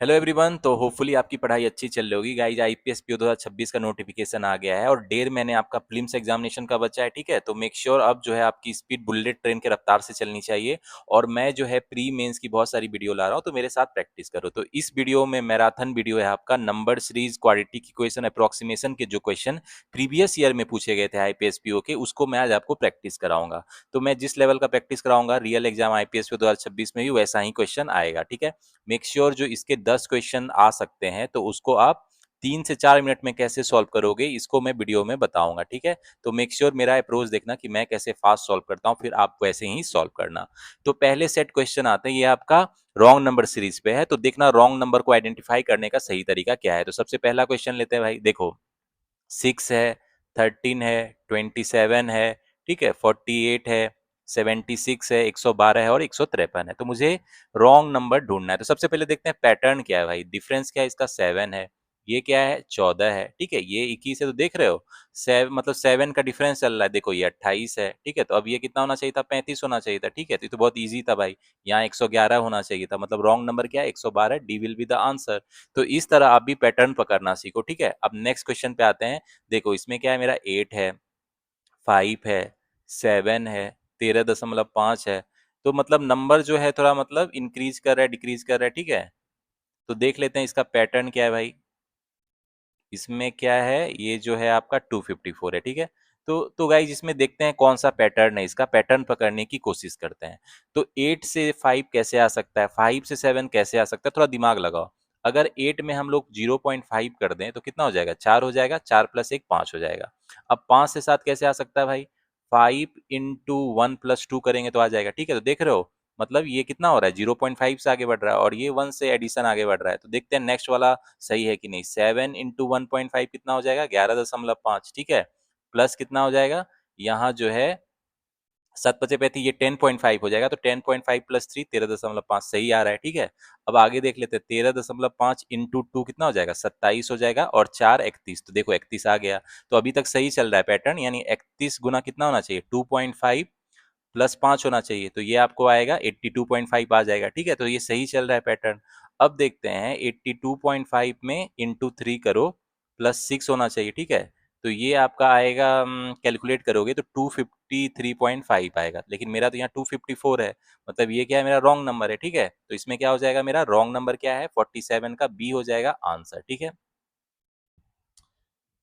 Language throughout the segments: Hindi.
Hello everyone. तो होपफुली आपकी पढ़ाई अच्छी चल रही होगी गाइज। आईपीएस पीओ 2026 का नोटिफिकेशन आ गया है और डेढ़ महीने आपका प्रीलिम्स एग्जामिनेशन का बचा है। ठीक है, तो मेक श्योर अब जो है आपकी स्पीड बुलेट ट्रेन के रफ्तार से चलनी चाहिए। और मैं जो है प्री मेंस की बहुत सारी वीडियो ला रहा हूँ, तो मेरे साथ प्रैक्टिस करो। तो इस वीडियो में मैराथन वीडियो है आपका, नंबर सीरीज क्वाड्रेटिक की क्वेश्चन अप्रोक्सीमेशन के जो क्वेश्चन प्रीवियस ईयर में पूछे गए थे आईपीएस पीओ के, उसको मैं आज आपको प्रैक्टिस कराऊंगा। तो मैं जिस लेवल का प्रैक्टिस कराऊंगा रियल एग्जाम आईपीएस पीओ 2026 में भी वैसा ही क्वेश्चन आएगा। ठीक है, मेक श्योर जो इसके 10 क्वेश्चन आ सकते हैं तो उसको आप 3 से 4 मिनट में कैसे सॉल्व करोगे, इसको मैं वीडियो में बताऊंगा। ठीक है, तो मेक श्योर मेरा अप्रोच देखना कि मैं कैसे फास्ट सॉल्व करता हूं, फिर आप वैसे ही सॉल्व करना। तो पहले सेट क्वेश्चन आते हैं, ये आपका रॉन्ग नंबर सीरीज पे है। तो देखना रॉन्ग नंबर को आइडेंटिफाई करने का सही तरीका क्या है। तो सबसे पहला क्वेश्चन लेते हैं भाई, देखो 6 है, 13 है, 27 है, ठीक है, 48 है, 76 है, 112 है और 153 है। तो मुझे रॉन्ग नंबर ढूंढना है। तो सबसे पहले देखते हैं पैटर्न क्या है भाई। डिफरेंस क्या है इसका, 7 है, ये क्या है 14 है, ठीक है, ये 21 है। तो देख रहे हो मतलब 7 का डिफरेंस चल रहा है। देखो ये 28 है, ठीक है, तो अब ये कितना होना चाहिए था, 35 होना चाहिए था। ठीक है, तो ये तो बहुत ईजी था भाई। यहाँ 111 होना चाहिए था, मतलब रॉन्ग नंबर क्या है 112। D will be the answer. तो इस तरह आप भी पैटर्न पकड़ना सीखो। ठीक है, अब नेक्स्ट क्वेश्चन पे आते हैं। देखो इसमें क्या है, मेरा 8 है, 5 है, 7 है, 13.5 है। तो मतलब नंबर जो है थोड़ा मतलब इंक्रीज कर रहा है, डिक्रीज कर रहा है। ठीक है, तो देख लेते हैं इसका पैटर्न क्या है भाई। इसमें क्या है, ये जो है आपका 254 है। ठीक है, तो गाइज इसमें देखते हैं कौन सा पैटर्न है, इसका पैटर्न पकड़ने की कोशिश करते हैं। तो 8 से 5 कैसे आ सकता है, 5 से 7 कैसे आ सकता है, थोड़ा दिमाग लगाओ। अगर 8 में हम लोग 0.5 कर दें तो कितना हो जाएगा, 4 हो जाएगा, 4 प्लस 1 5 हो जाएगा। अब 5 से 7 कैसे आ सकता है भाई, 5 × 1 + 2 करेंगे तो आ जाएगा। ठीक है, तो देख रहे हो मतलब ये कितना हो रहा है, 0.5 से आगे बढ़ रहा है और ये 1 से एडिशन आगे बढ़ रहा है। तो देखते हैं नेक्स्ट वाला सही है कि नहीं। 7 × 1.5 कितना हो जाएगा, 11.5। ठीक है, प्लस कितना हो जाएगा, यहाँ जो है 7 × 5 ये 10.5 हो जाएगा। तो 10.5 + 3 13.5 सही आ रहा है। ठीक है, अब आगे देख लेते हैं। 13.5 × 2 कितना हो जाएगा, 27 हो जाएगा और 4 31। तो देखो 31 आ गया। तो अभी तक सही चल रहा है पैटर्न, यानी 31 गुना कितना होना चाहिए, 2.5 + 5 होना चाहिए। तो ये आपको आएगा 82.5 आ जाएगा। ठीक है, तो ये सही चल रहा है पैटर्न। अब देखते हैं 82.5 में इंटू 3 करो, +6 होना चाहिए। ठीक है, तो ये आपका आएगा, कैलकुलेट करोगे तो 253.5 आएगा, लेकिन मेरा तो यहाँ 254 है। मतलब ये क्या है, मेरा रॉन्ग नंबर है। ठीक है, तो इसमें क्या हो जाएगा, मेरा रॉन्ग नंबर क्या है 47 का बी हो जाएगा आंसर। ठीक है,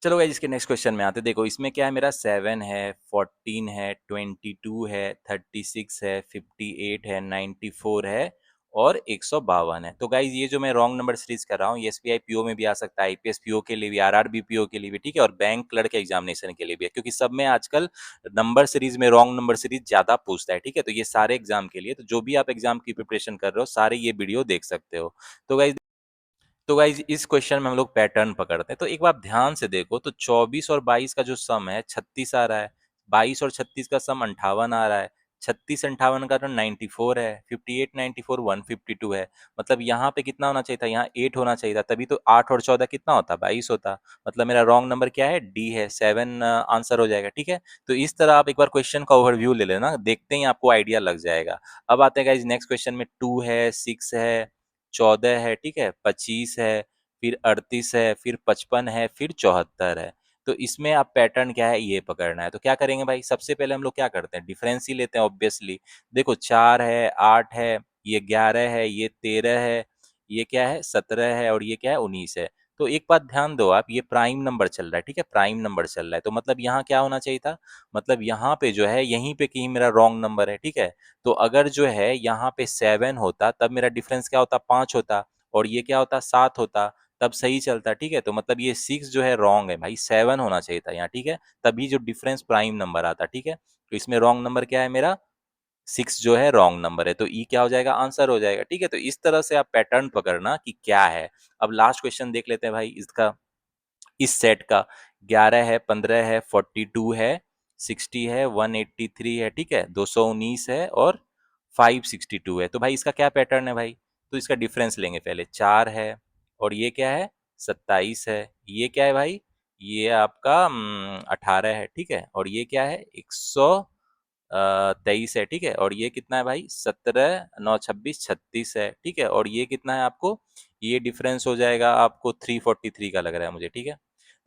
चलो गाइस इसके नेक्स्ट क्वेश्चन में आते हैं। देखो इसमें क्या है, मेरा 7 है, 14 है, 22 है, 36 है, 58 है, 94 है और 152 है। तो गाइज ये जो मैं रॉन्ग नंबर सीरीज कर रहा हूँ, ये एसबीआई पीओ में भी आ सकता है, आईपीएस पीओ के लिए भी, आरआरबी पीओ के लिए भी, ठीक है, और बैंक क्लर्क के एग्जामिनेशन के लिए भी है, क्योंकि सब में आजकल नंबर सीरीज में रॉन्ग नंबर सीरीज ज्यादा पूछता है। ठीक है, तो ये सारे एग्जाम के लिए, तो जो भी आप एग्जाम की प्रिपरेशन कर रहे हो सारे ये वीडियो देख सकते हो। तो गाइज इस क्वेश्चन में हम लोग पैटर्न पकड़ते हैं। तो एक बार ध्यान से देखो, तो 24 और 22 का जो सम है 36 आ रहा है, 22 और 36 का सम 58 आ रहा है, 36 58 का तो 94 है, 58 94 152 है। मतलब यहाँ पे कितना होना चाहिए था, यहाँ 8 होना चाहिए था, तभी तो 8 और 14 कितना होता, 22 होता। मतलब मेरा रॉन्ग नंबर क्या है, डी है, 7 आंसर हो जाएगा। ठीक है, तो इस तरह आप एक बार क्वेश्चन का ओवरव्यू ले लेना, देखते ही आपको आइडिया लग जाएगा। अब आते हैं गाइस नेक्स्ट क्वेश्चन में। 2 है, 6 है, 14 है, ठीक है, 25 है, फिर 38 है, फिर 55 है, फिर 74 है। तो इसमें आप पैटर्न क्या है ये पकड़ना है। तो क्या करेंगे भाई, सबसे पहले हम लोग क्या करते हैं, डिफरेंस ही लेते हैं ऑब्वियसली। देखो 4 है, 8 है, ये 11 है, ये 13 है, ये क्या है 17 है और ये क्या है 19 है। तो एक बात ध्यान दो आप, ये प्राइम नंबर चल रहा है। ठीक है, प्राइम नंबर चल रहा है, तो मतलब यहाँ क्या होना चाहिए था, मतलब यहाँ पे जो है यहीं पे कहीं मेरा रॉन्ग नंबर है। ठीक है, तो अगर जो है यहाँ पे 7 होता तब मेरा डिफरेंस क्या होता, 5 होता, और ये क्या होता 7 होता, तब सही चलता। ठीक है, तो मतलब ये 6 जो है रॉन्ग है भाई, 7 होना चाहिए था यहाँ। ठीक है, तभी जो डिफरेंस प्राइम नंबर आता। ठीक है, तो इसमें रॉन्ग नंबर क्या है, मेरा 6 जो है रॉन्ग नंबर है, तो ई क्या हो जाएगा, आंसर हो जाएगा। ठीक है, तो इस तरह से आप पैटर्न पकड़ना कि क्या है। अब लास्ट क्वेश्चन देख लेते हैं भाई इसका, इस सेट का। 11 है, 15 है, 42 है, 60 है, 183 है, ठीक है, 219 है और 562 है। तो भाई इसका क्या पैटर्न है भाई, तो इसका डिफरेंस लेंगे पहले। 4 है और ये क्या है 27 है, ये क्या है भाई, ये आपका 18 है। ठीक है, और ये क्या है 123 है। ठीक है, और ये कितना है भाई 17 9 26 36 है। ठीक है, और ये कितना है आपको ये डिफरेंस हो जाएगा आपको 343 का लग रहा है मुझे, ठीक है।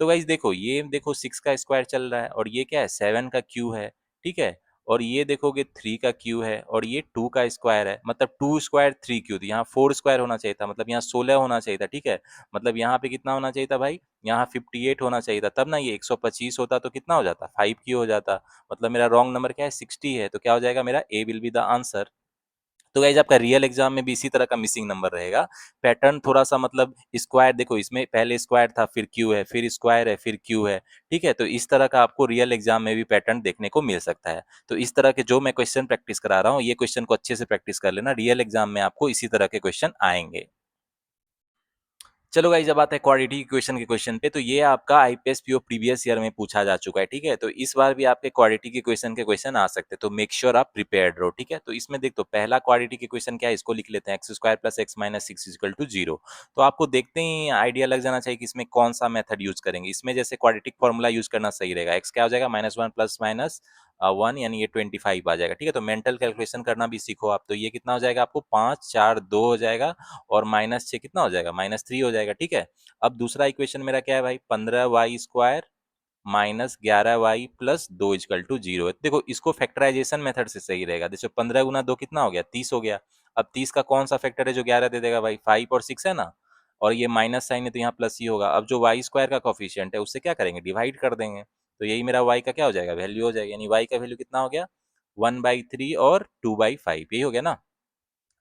तो गाइज देखो, ये देखो 6 का स्क्वायर चल रहा है, और ये क्या है 7 का क्यू है, ठीक है। और ये देखोगे 3 का क्यू है, और ये 2 का स्क्वायर है, मतलब 2 स्क्वायर 3 क्यू, तो यहाँ 4 स्क्वायर होना चाहिए था, मतलब यहाँ 16 होना चाहिए था, ठीक है। मतलब यहाँ पे कितना होना चाहिए था भाई, यहाँ 58 होना चाहिए था, तब ना ये 125 होता तो कितना हो जाता, 5 क्यू हो जाता। मतलब मेरा रॉन्ग नंबर क्या है, 60 है, तो क्या हो जाएगा मेरा, ए विल बी द आंसर। तो गाइज आपका रियल एग्जाम में भी इसी तरह का मिसिंग नंबर रहेगा। पैटर्न थोड़ा सा मतलब स्क्वायर, देखो इसमें पहले स्क्वायर था, फिर क्यू है, फिर स्क्वायर है, फिर क्यू है, ठीक है। तो इस तरह का आपको रियल एग्जाम में भी पैटर्न देखने को मिल सकता है। तो इस तरह के जो मैं क्वेश्चन प्रैक्टिस करा रहा हूँ, ये क्वेश्चन को अच्छे से प्रैक्टिस कर लेना, रियल एग्जाम में आपको इसी तरह के क्वेश्चन आएंगे। चलो गाइस, जब आता है क्वाड्रेटिक इक्वेशन के क्वेश्चन पे, तो ये आपका आईपीएस पीओ प्रीवियस ईयर में पूछा जा चुका है, ठीक है। तो इस बार भी आपके क्वाड्रेटिक इक्वेशन के क्वेश्चन आ सकते हैं, तो मेक श्योर आप प्रिपेयर्ड रहो, ठीक है। तो इसमें देख, तो पहला क्वाड्रेटिक इक्वेशन क्या है, इसको लिख लेते हैं, x square plus x minus six equal to zero. तो आपको देखते ही आइडिया लग जाना चाहिए कि इसमें कौन सा मेथड यूज करेंगे। इसमें जैसे क्वाड्रेटिक फॉर्मूला यूज करना सही रहेगा, एक्स क्या हो जाएगा, -1 प्लस माइनस 1, यानी ये 25 आ जाएगा, ठीक है। तो मेंटल कैलकुलेशन करना भी सीखो आप। तो ये कितना हो जाएगा आपको, 5 4 2 हो जाएगा, और -6 कितना हो जाएगा, -3 हो जाएगा, ठीक है। अब दूसरा इक्वेशन मेरा क्या है भाई, 15y square minus 11y plus 2 equal to zero है। देखो इसको फैक्टराइजेशन मेथड से सही रहेगा। देखो 15 गुना 2 कितना हो गया, 30 हो गया। अब 30 का कौन सा फैक्टर है जो 11 दे देगा भाई, 5 और 6 है ना, और ये माइनस साइन है तो यहाँ प्लस ही होगा। अब जो वाई स्क्वायर का कॉफिशियंट है उससे क्या करेंगे, डिवाइड कर देंगे। तो यही मेरा वाई का क्या हो जाएगा, वैल्यू हो जाएगा, यानी वाई का वैल्यू कितना हो गया, 1/3 और 2/5, यही हो गया ना।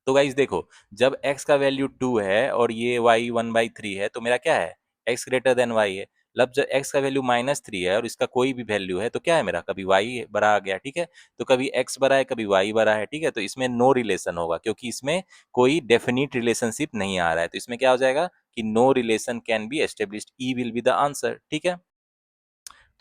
तो गाइज देखो, जब x का वैल्यू 2 है और ये y 1/3 है, तो मेरा क्या है, x ग्रेटर देन y है। मतलब जब x का वैल्यू -3 है और इसका कोई भी वैल्यू है, तो क्या है मेरा, कभी y बड़ा आ गया, ठीक है। तो कभी x बड़ा है, कभी y बड़ा है, ठीक है। तो इसमें नो रिलेशन होगा, क्योंकि इसमें कोई डेफिनिट रिलेशनशिप नहीं आ रहा है। तो इसमें क्या हो जाएगा कि no relation can be established, E will be the answer, ठीक है।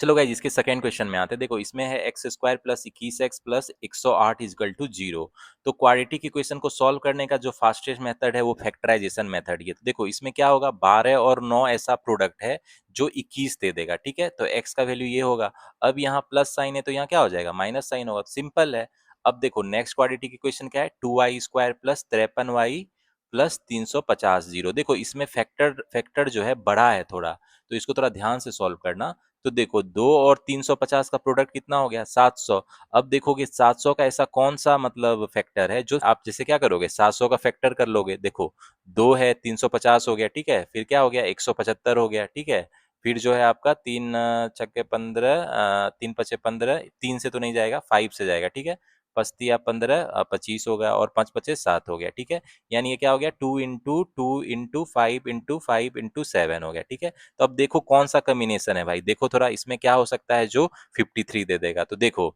चलो गाइज, इसके सेकंड क्वेश्चन में आते हैं। देखो इसमें है x square plus 21x plus 108 equal to zero. तो क्वाड्रेटिक इक्वेशन को सॉल्व करने का जो फास्टेस्ट मेथड है वो फैक्टराइजेशन मेथड है। तो देखो इसमें क्या होगा, 12 और 9 ऐसा प्रोडक्ट है जो 21 दे देगा, ठीक है। तो x का वैल्यू ये होगा। अब यहाँ प्लस साइन है तो यहाँ क्या हो जाएगा, माइनस साइन होगा, सिंपल है। अब देखो नेक्स्ट क्वाड्रेटिक इक्वेशन क्या है, 2y square plus 53y plus 350 zero. देखो इसमें फैक्टर फैक्टर जो है बड़ा है थोड़ा, तो इसको थोड़ा ध्यान से सॉल्व करना। तो देखो 2 और 350 का प्रोडक्ट कितना हो गया, 700। अब देखोगे 700 का ऐसा कौन सा मतलब फैक्टर है जो आप जैसे क्या करोगे, 700 का फैक्टर कर लोगे। देखो 2 है, 350 हो गया, ठीक है। फिर क्या हो गया, 175 हो गया, ठीक है। फिर जो है आपका 3 छक्के 15, 3 पचे 15, 3 से तो नहीं जाएगा, 5 से जाएगा, ठीक है। पचतिया 15, 25 हो गया, और 5 पचे 7 हो गया, ठीक है। यानी ये क्या हो गया, 2 इंटू 2 इंटू 5 इंटू 7 हो गया, ठीक है। तो अब देखो कौन सा कॉम्बिनेशन है भाई, देखो थोड़ा इसमें क्या हो सकता है जो 53 दे देगा। तो देखो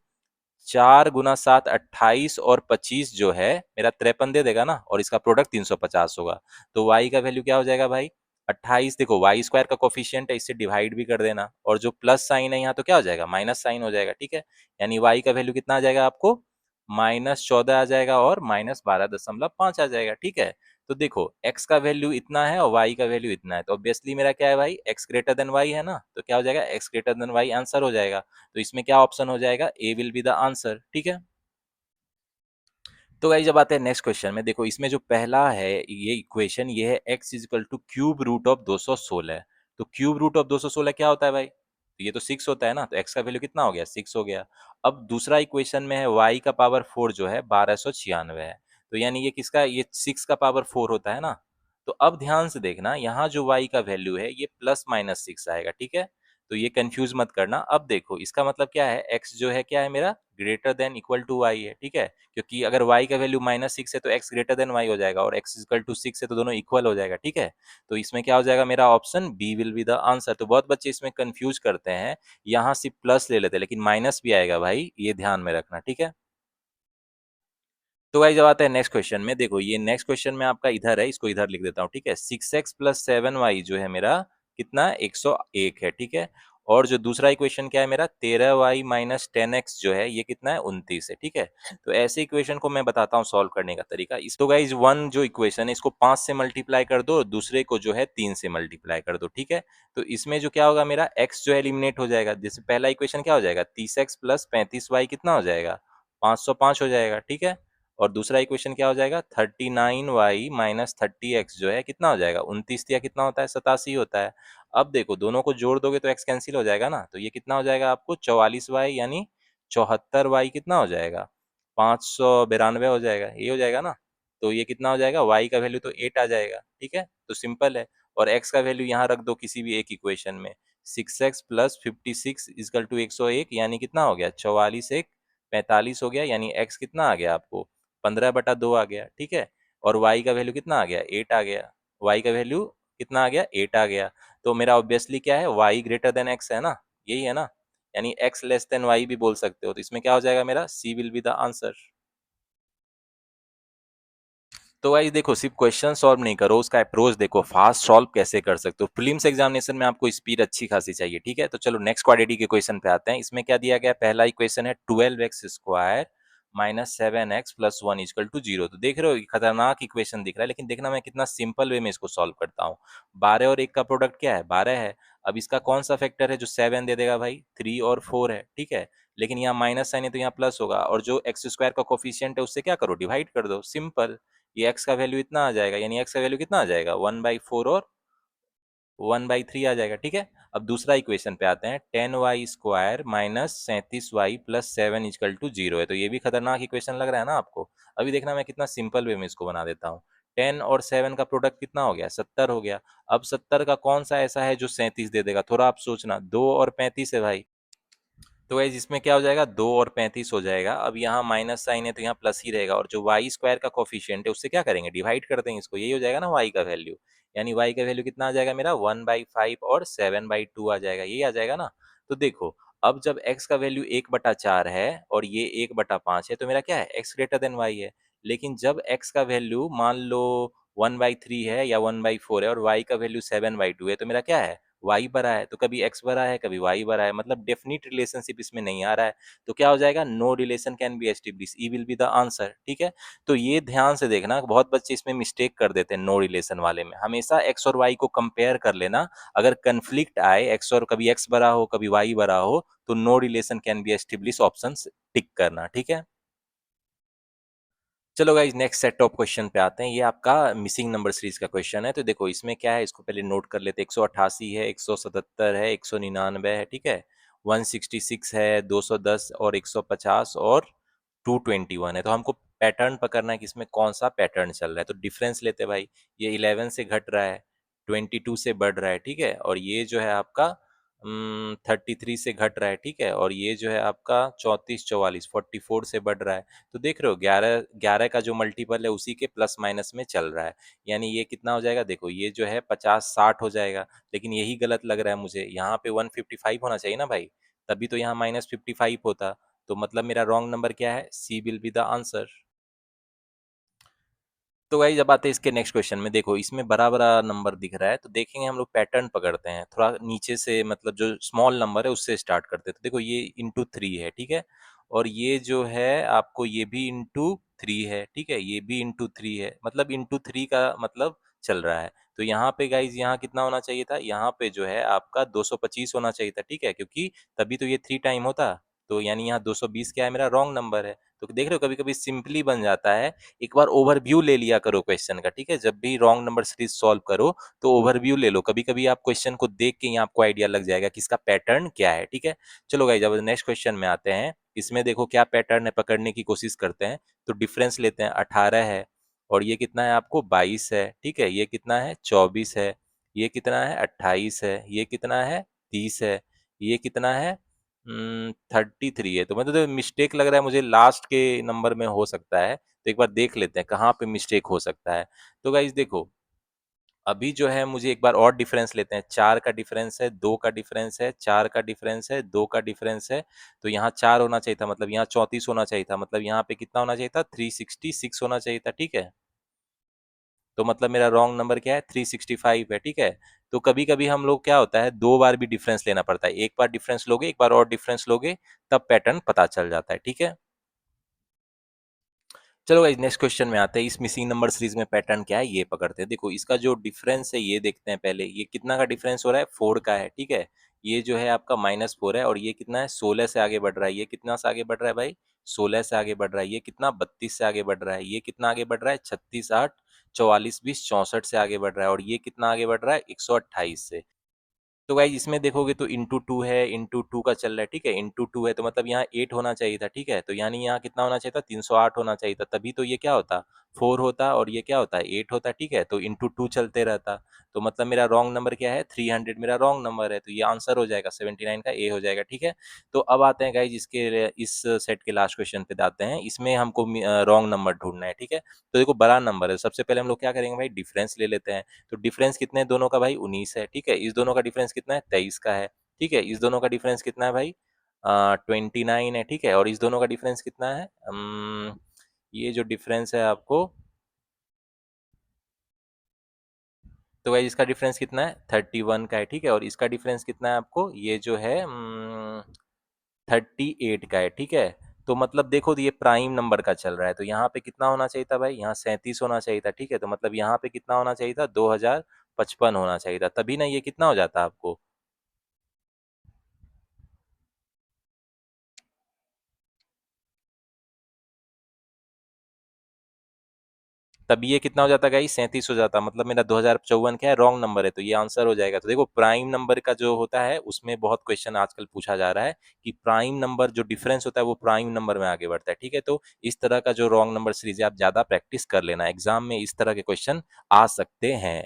4 गुना 7 28, और 25 जो है मेरा 53 दे देगा ना, और इसका प्रोडक्ट 350 होगा। तो y का वैल्यू क्या हो जाएगा भाई, 28। देखो वाई स्क्वायर का कोफिशियंट है, इससे डिवाइड भी कर देना, और जो प्लस साइन है यहाँ तो क्या हो जाएगा, माइनस साइन हो जाएगा, ठीक है। यानी y का वैल्यू कितना आ जाएगा आपको, -14 आ जाएगा, और -12.5 आ जाएगा, ठीक है। तो देखो x का वैल्यू इतना है और y का वैल्यू इतना है, तो ऑब्वियसली मेरा क्या है भाई, x ग्रेटर देन y है ना, तो क्या हो जाएगा, x greater than y answer हो जाएगा। तो इसमें क्या ऑप्शन हो जाएगा, ए विल बी द आंसर, ठीक है। तो गाइस जब आते हैं नेक्स्ट क्वेश्चन में, देखो इसमें जो पहला है ये इक्वेशन, ये है x equal to cube root of 216। तो क्यूब रूट ऑफ 216 क्या होता है भाई, तो ये तो 6 होता है ना, तो x का वैल्यू कितना हो गया, 6 हो गया। अब दूसरा इक्वेशन में है y का पावर 4 जो है 1296 है। तो यानी ये किसका, ये 6 का पावर 4 होता है ना। तो अब ध्यान से देखना, यहाँ जो y का वैल्यू है ये +-6 आएगा, ठीक है। तो ये कंफ्यूज मत करना। अब देखो इसका मतलब क्या है, x जो है क्या है मेरा, greater than equal to y है, ठीक है। क्योंकि अगर y का वैल्यू -6 है तो x ग्रेटर देन y हो जाएगा, और x इक्वल टू 6 है तो दोनों इक्वल हो जाएगा, ठीक है। तो इसमें क्या हो जाएगा, मेरा option B will be the answer. तो बहुत बच्चे इसमें कंफ्यूज करते हैं, यहाँ सिर्फ प्लस ले लेते हैं, लेकिन माइनस भी आएगा भाई, ये ध्यान में रखना, ठीक है। तो भाई जब आता है नेक्स्ट क्वेश्चन में, देखो ये नेक्स्ट क्वेश्चन में आपका इधर है, इसको इधर लिख देता हूँ, ठीक है। 6x प्लस 7y जो है मेरा कितना, 101 है, ठीक है। और जो दूसरा इक्वेशन क्या है मेरा, 13y माइनस 10x जो है ये कितना है, 29 है, ठीक है। तो ऐसे इक्वेशन को मैं बताता हूँ सॉल्व करने का तरीका। इस तो गाइज वन जो इक्वेशन है इसको 5 से मल्टीप्लाई कर दो, और दूसरे को जो है 3 से मल्टीप्लाई कर दो, ठीक है। तो इसमें जो क्या होगा, मेरा x जो है एलिमिनेट हो जाएगा। जैसे पहला इक्वेशन क्या हो जाएगा, 30x प्लस 35y कितना हो जाएगा, 505 हो जाएगा, ठीक है। और दूसरा इक्वेशन क्या हो जाएगा, 39y माइनस 30x जो है कितना हो जाएगा, 29 या कितना होता है, 87 होता है। अब देखो दोनों को जोड़ दोगे तो x कैंसिल हो जाएगा ना, तो ये कितना हो जाएगा आपको 44y यानी 74y कितना हो जाएगा, 592 हो जाएगा, ये हो जाएगा ना। तो ये कितना हो जाएगा, y का वैल्यू तो 8 आ जाएगा, ठीक है, तो सिंपल है। और x का वैल्यू यहाँ रख दो किसी भी एक इक्वेशन में, 6x प्लस 56 इजकल टू 101 यानी कितना हो गया, 44 एक 45 हो गया, यानी x कितना आ गया आपको 15/2 आ गया, ठीक है। और y का वैल्यू कितना आ गया, 8 आ गया, y का वैल्यू कितना आ गया, 8 आ गया। तो मेरा ऑब्वियसली क्या है, y ग्रेटर देन x है ना, यही है ना, यानी x लेस देन y भी बोल सकते हो। तो इसमें क्या हो जाएगा मेरा, c will be the answer. तो गाइस देखो, सिर्फ क्वेश्चन सॉल्व नहीं करो, उसका अप्रोच देखो, फास्ट सॉल्व कैसे कर सकते हो। प्रीलिम्स एग्जामिनेशन में आपको स्पीड अच्छी खासी चाहिए, ठीक है। तो चलो नेक्स्ट क्वाड्रेटिक के क्वेश्चन पे आते हैं। इसमें क्या दिया गया है, पहला इक्वेशन है 12x square minus 7x plus 1 equal to 0। तो देख रहे हो खतरनाक इक्वेशन दिख रहा है, लेकिन देखना मैं कितना सिंपल वे में इसको सॉल्व करता हूँ। 12 और 1 का प्रोडक्ट क्या है, 12 है। अब इसका कौन सा फैक्टर है जो 7 दे देगा भाई, 3 और 4 है, ठीक है। लेकिन यहाँ माइनस साइन है तो यहाँ प्लस होगा, और जो एक्स स्क्वायर का कोफिशियंट है उससे क्या करो, डिवाइड कर दो, सिंपल। ये x का वैल्यू इतना आ जाएगा, यानी x का वैल्यू कितना आ जाएगा, 1/4 और 1/3 आ जाएगा, ठीक है। अब दूसरा इक्वेशन पे आते हैं, 10y square minus 37y plus 7 equal to 0 है। तो ये भी खतरनाक इक्वेशन लग रहा है ना आपको। अभी देखना मैं कितना सिंपल वे में इसको बना देता हूँ। 10 और 7 का प्रोडक्ट कितना हो गया, 70 हो गया। अब 70 का कौन सा ऐसा है जो 37 दे देगा, थोड़ा आप सोचना, 2 और 35 है भाई। तो गाइस इसमें क्या हो जाएगा, 2 और 35 हो जाएगा। अब यहाँ माइनस साइन है तो यहाँ प्लस ही रहेगा, और जो वाई स्क्वायर का कोफिशियंट है उससे क्या करेंगे, डिवाइड कर देंगे इसको, यही हो जाएगा ना वाई का वैल्यू। यानी वाई का वैल्यू कितना आ जाएगा मेरा, 1/5 और 7/2 आ जाएगा, यही आ जाएगा ना। तो देखो, अब जब x का वैल्यू 1/4 है और ये 1/5 है, तो मेरा क्या है, x ग्रेटर देन y है। लेकिन जब x का वैल्यू मान लो 1/3 है या 1/4 है और y का वैल्यू 7/2 है, तो मेरा क्या है, y बड़ा है। तो कभी x बड़ा है कभी y बड़ा है, मतलब डेफिनिट रिलेशनशिप इसमें नहीं आ रहा है। तो क्या हो जाएगा, no relation can be establish, E will be the answer, ठीक है। तो ये ध्यान से देखना, बहुत बच्चे इसमें मिस्टेक कर देते हैं नो रिलेशन वाले में। हमेशा x और y को कंपेयर कर लेना, अगर कंफ्लिक्ट आए x और कभी x बड़ा हो कभी y बड़ा हो, तो no relation can be establish option tick करना, ठीक है। चलो guys next set of question पे आते हैं। ये आपका मिसिंग नंबर सीरीज का क्वेश्चन है। तो देखो इसमें क्या है, इसको पहले नोट कर लेते हैं। 188 है, 177 है, 199 है, ठीक है, 166 है, 210 और 150 और 221 है। तो हमको पैटर्न पकड़ना है कि इसमें कौन सा पैटर्न चल रहा है। तो डिफरेंस लेते हैं भाई, ये 11 से घट रहा है, 22 से बढ़ रहा है, ठीक है, और ये जो है आपका 33 से घट रहा है, ठीक है, और ये जो है आपका 34 44 44 से बढ़ रहा है। तो देख रहे हो 11 11 का जो मल्टीपल है उसी के प्लस माइनस में चल रहा है। यानी ये कितना हो जाएगा, देखो ये जो है 50 60 हो जाएगा। लेकिन यही गलत लग रहा है मुझे, यहाँ पे 155 होना चाहिए ना भाई, तभी तो यहाँ -55 होता। तो मतलब मेरा रॉन्ग नंबर क्या है, सी विल बी द आंसर। तो गाइस जब आते हैं इसके नेक्स्ट क्वेश्चन में, देखो इसमें बड़ा बड़ा नंबर दिख रहा है, तो देखेंगे हम लोग पैटर्न पकड़ते हैं थोड़ा नीचे से, मतलब जो स्मॉल नंबर है उससे स्टार्ट करते हैं। तो देखो ये इंटू 3 है, ठीक है, और ये जो है आपको ये भी इंटू 3 है, ठीक है, ये भी इंटू 3 है, मतलब इंटू 3 का मतलब चल रहा है। तो यहाँ पे गाइज यहाँ कितना होना चाहिए था, यहाँ पे जो है आपका 225 होना चाहिए था, ठीक है, क्योंकि तभी तो ये 3 टाइम होता। तो यानी यहाँ 220 क्या है, मेरा रॉन्ग नंबर है। तो देख रहे हो कभी कभी सिंपली बन जाता है। एक बार ओवरव्यू ले लिया करो क्वेश्चन का, ठीक है, जब भी रॉन्ग नंबर सीरीज सॉल्व करो तो ओवरव्यू ले लो। कभी कभी आप क्वेश्चन को देख के ही आपको आइडिया लग जाएगा कि इसका पैटर्न क्या है, ठीक है। चलो गाइस जब नेक्स्ट क्वेश्चन में आते हैं, इसमें देखो क्या पैटर्न है, पकड़ने की कोशिश करते हैं। तो डिफरेंस लेते हैं, 18 है और ये कितना है आपको 22 है, ठीक है, ये कितना है 24 है, ये कितना है 28 है, ये कितना है 30 है, ये कितना है 33 है। तो मतलब तो मिस्टेक लग रहा है मुझे लास्ट के नंबर में हो सकता है। तो एक बार देख लेते हैं कहाँ पे मिस्टेक हो सकता है। तो गाइज देखो, अभी जो है मुझे एक बार और डिफरेंस लेते हैं। 4 का डिफरेंस है, 2 का डिफरेंस है, 4 का डिफरेंस है, 2 का डिफरेंस है। तो यहाँ 4 होना चाहिए था, मतलब यहाँ 34 होना चाहिए था, मतलब यहाँ पे कितना होना चाहिए था, 366 होना चाहिए था, ठीक है। तो मतलब मेरा रॉन्ग नंबर क्या है, 365 है, ठीक है। तो कभी कभी हम लोग क्या होता है, दो बार भी डिफरेंस लेना पड़ता है। एक बार डिफरेंस लोगे, एक बार और डिफरेंस लोगे, तब पैटर्न पता चल जाता है, ठीक है। चलो गाइस नेक्स्ट क्वेश्चन में आते हैं। इस मिसिंग नंबर सीरीज में पैटर्न क्या है ये पकड़ते हैं। देखो इसका जो डिफरेंस है ये देखते हैं पहले, ये कितना का डिफरेंस हो रहा है, 4 का है, ठीक है। ये जो है आपका -4 है और ये कितना है, 16 से आगे बढ़ रहा है। ये कितना से आगे बढ़ रहा है भाई, 16 से आगे बढ़ रहा है, ये कितना 32 से आगे बढ़ रहा है, ये कितना आगे बढ़ रहा है 36 8 44 20 64 से आगे बढ़ रहा है, और ये कितना आगे बढ़ रहा है 128 से। तो गाइज इसमें देखोगे तो इंटू टू है, इंटू टू का चल रहा है, ठीक है, इंटू टू है तो मतलब यहाँ 8 होना चाहिए था, ठीक है, तो यानी यहाँ कितना होना चाहिए था 308 होना चाहिए था, तभी तो ये क्या होता 4 होता और ये क्या होता है 8 होता, ठीक है, तो इंटू टू चलते रहता। तो मतलब मेरा रॉन्ग नंबर क्या है 300, मेरा रॉन्ग नंबर है, तो ये आंसर हो जाएगा 79 का ए हो जाएगा, ठीक है। तो अब आते हैं गाइज इसके इस सेट के लास्ट क्वेश्चन पे आते हैं, इसमें हमको रॉन्ग नंबर ढूंढना है, ठीक है। तो देखो बड़ा नंबर है, सबसे पहले हम लोग क्या करेंगे भाई डिफरेंस ले लेते हैं। तो डिफरेंस कितने हैं दोनों का भाई 19 है, ठीक है, इस दोनों का डिफरेंस कितना है 23 का है, ठीक है, इस दोनों का डिफरेंस कितना है भाई 29 है, ठीक है, और इस दोनों का डिफरेंस कितना है ये जो डिफरेंस है आपको, तो भाई इसका डिफरेंस कितना है 31 का है, ठीक है, और इसका डिफरेंस कितना है आपको ये जो है 38 का है, ठीक है। तो मतलब देखो तो ये प्राइम नंबर का चल रहा है, तो यहाँ पे कितना होना चाहिए था भाई, यहाँ 37 होना चाहिए था, ठीक है, तो मतलब यहाँ पे कितना होना चाहिए था 2055 होना चाहिए था, तभी ना ये कितना हो जाता आपको, तब ये कितना हो जाता गाइस 37 हो जाता, मतलब मेरा 2054 क्या है रॉन्ग नंबर है, तो ये आंसर हो जाएगा। तो देखो प्राइम नंबर का जो होता है उसमें बहुत क्वेश्चन आजकल पूछा जा रहा है कि प्राइम नंबर जो डिफरेंस होता है वो प्राइम नंबर में आगे बढ़ता है, ठीक है, तो इस तरह का जो रॉन्ग नंबर सीरीज है आप ज्यादा प्रैक्टिस कर लेना, एग्जाम में इस तरह के क्वेश्चन आ सकते हैं।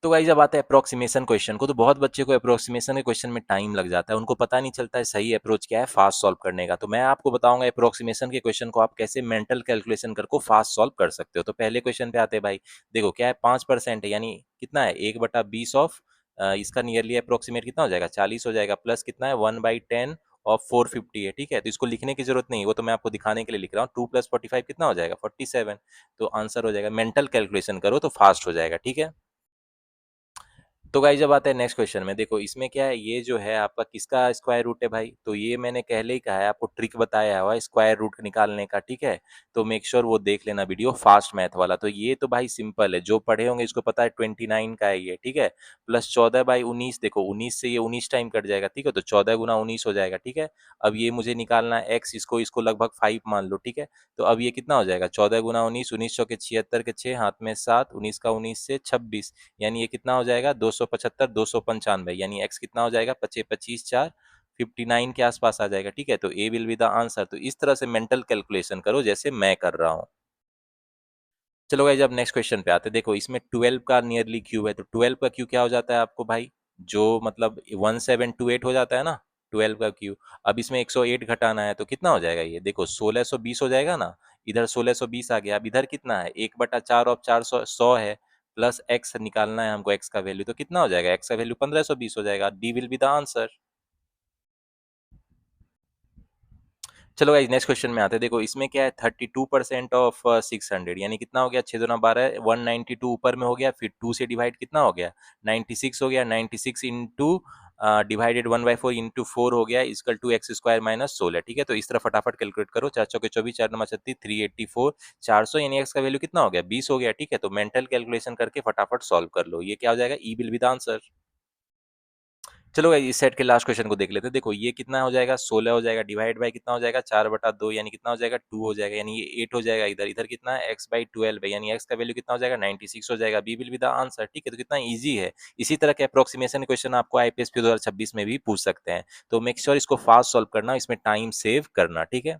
तो गाइस जब आता है अप्रोक्सीमेशन क्वेश्चन को, तो बहुत बच्चे को अप्रोक्सीमेशन के क्वेश्चन में टाइम लग जाता है, उनको पता नहीं चलता है सही अप्रोच क्या है फास्ट सॉल्व करने का। तो मैं आपको बताऊंगा अप्रोक्सीमेशन के क्वेश्चन को आप कैसे मेंटल कैलकुलेशन कर को फास्ट सॉल्व कर सकते हो। तो पहले क्वेश्चन पे आते हैं भाई, देखो क्या है 5% है, यानी कितना है 1/20 ऑफ इसका नियरली अप्रोक्सीमेट कितना हो जाएगा 40 हो जाएगा, प्लस कितना है 1/10 ऑफ 450 है, ठीक है, तो इसको लिखने की जरूरत नहीं है, वो तो मैं आपको दिखाने के लिए लिख रहा हूँ। 2 + 45 कितना हो जाएगा 47, तो आंसर हो जाएगा, मेंटल कैलकुलेशन करो तो फास्ट हो जाएगा, ठीक है। तो गाइस जब आता है नेक्स्ट क्वेश्चन में, देखो इसमें क्या है, ये जो है आपका किसका स्क्वायर रूट है भाई, तो ये मैंने पहले ही कहा है आपको, ट्रिक बताया हुआ है स्क्वायर रूट निकालने का, ठीक है, तो मेक श्योर वो देख लेना वीडियो फास्ट मैथ वाला। तो ये तो भाई सिंपल है, जो पढ़े होंगे इसको पता है 29 का है ये, ठीक है, प्लस 14/19, देखो 19 से ये 19 टाइम कट जाएगा, ठीक है, तो 14 × 19 हो जाएगा, ठीक है। अब ये मुझे निकालना है एक्स, इसको इसको लगभग 5 मान लो, ठीक है, तो अब ये कितना हो जाएगा 14 × 19, 19 चौके 76 के 6 हाथ में 7, 19 का 19 से 26, यानी ये कितना हो जाएगा 275 295, यानी एक्स कितना हो जाएगा 25 25 4 59 के आसपास आ जाएगा, ठीक है, तो ए विल बी द आंसर। तो इस तरह से मेंटल कैलकुलेशन करो जैसे मैं कर रहा हूँ। चलो गाइस अब नेक्स्ट क्वेश्चन पे आते हैं, देखो इसमें 12 का नियरली क्यूब है, तो 12 का क्यूब क्या हो जाता है आपको भाई, जो मतलब 1728 हो जाता है ना 12 का क्यूब। अब इसमें 108 घटाना है तो कितना हो जाएगा, ये देखो 1620 हो जाएगा ना, इधर 1620 आ गया, अब इधर कितना है 1/4 और 400 100 है, प्लस एक्स निकालना है हमको, एक्स का वैल्यू तो कितना हो जाएगा, एक्स का वैल्यू 1520 हो जाएगा, D will be the answer. चलो गाइस नेक्स्ट क्वेश्चन में आते हैं, देखो इसमें क्या है 32% ऑफ 600, यानी कितना हो गया 6 × 2 = 12, 192 ऊपर में हो गया, फिर 2 से डिवाइड कितना हो गया 96 हो गया, 96 इंटू डिवाइडेड 1/4 इंटू 4 हो गया, इक्वल टू x² - 16, ठीक है, तो इस तरह फटाफट कैलकुलेट करो, 4 चौके 24 4 9 36 384 400, यानी x का वैल्यू कितना हो गया 20 हो गया, ठीक है, तो मेंटल कैलकुलेशन करके फटाफट सॉल्व कर लो, ये क्या हो जाएगा ई विल बी द आंसर। चलो गाइस इस सेट के लास्ट क्वेश्चन को देख लेते हैं, देखो ये कितना हो जाएगा 16 हो जाएगा, डिवाइड बाय कितना हो जाएगा 4/2, यानी कितना हो जाएगा 2 हो जाएगा, यानी ये 8 हो जाएगा, इधर इधर कितना है x/12 है, यानी x का वैल्यू कितना हो जाएगा 96 हो जाएगा, B will be the answer, ठीक है, तो कितना इजी है। इसी तरह के अप्रोक्सीमेशन क्वेश्चन आपको आईपीएस 2026 में भी पूछ सकते हैं, तो मेक श्योर इसको फास्ट सॉल्व करना, इसमें टाइम सेव करना, ठीक है।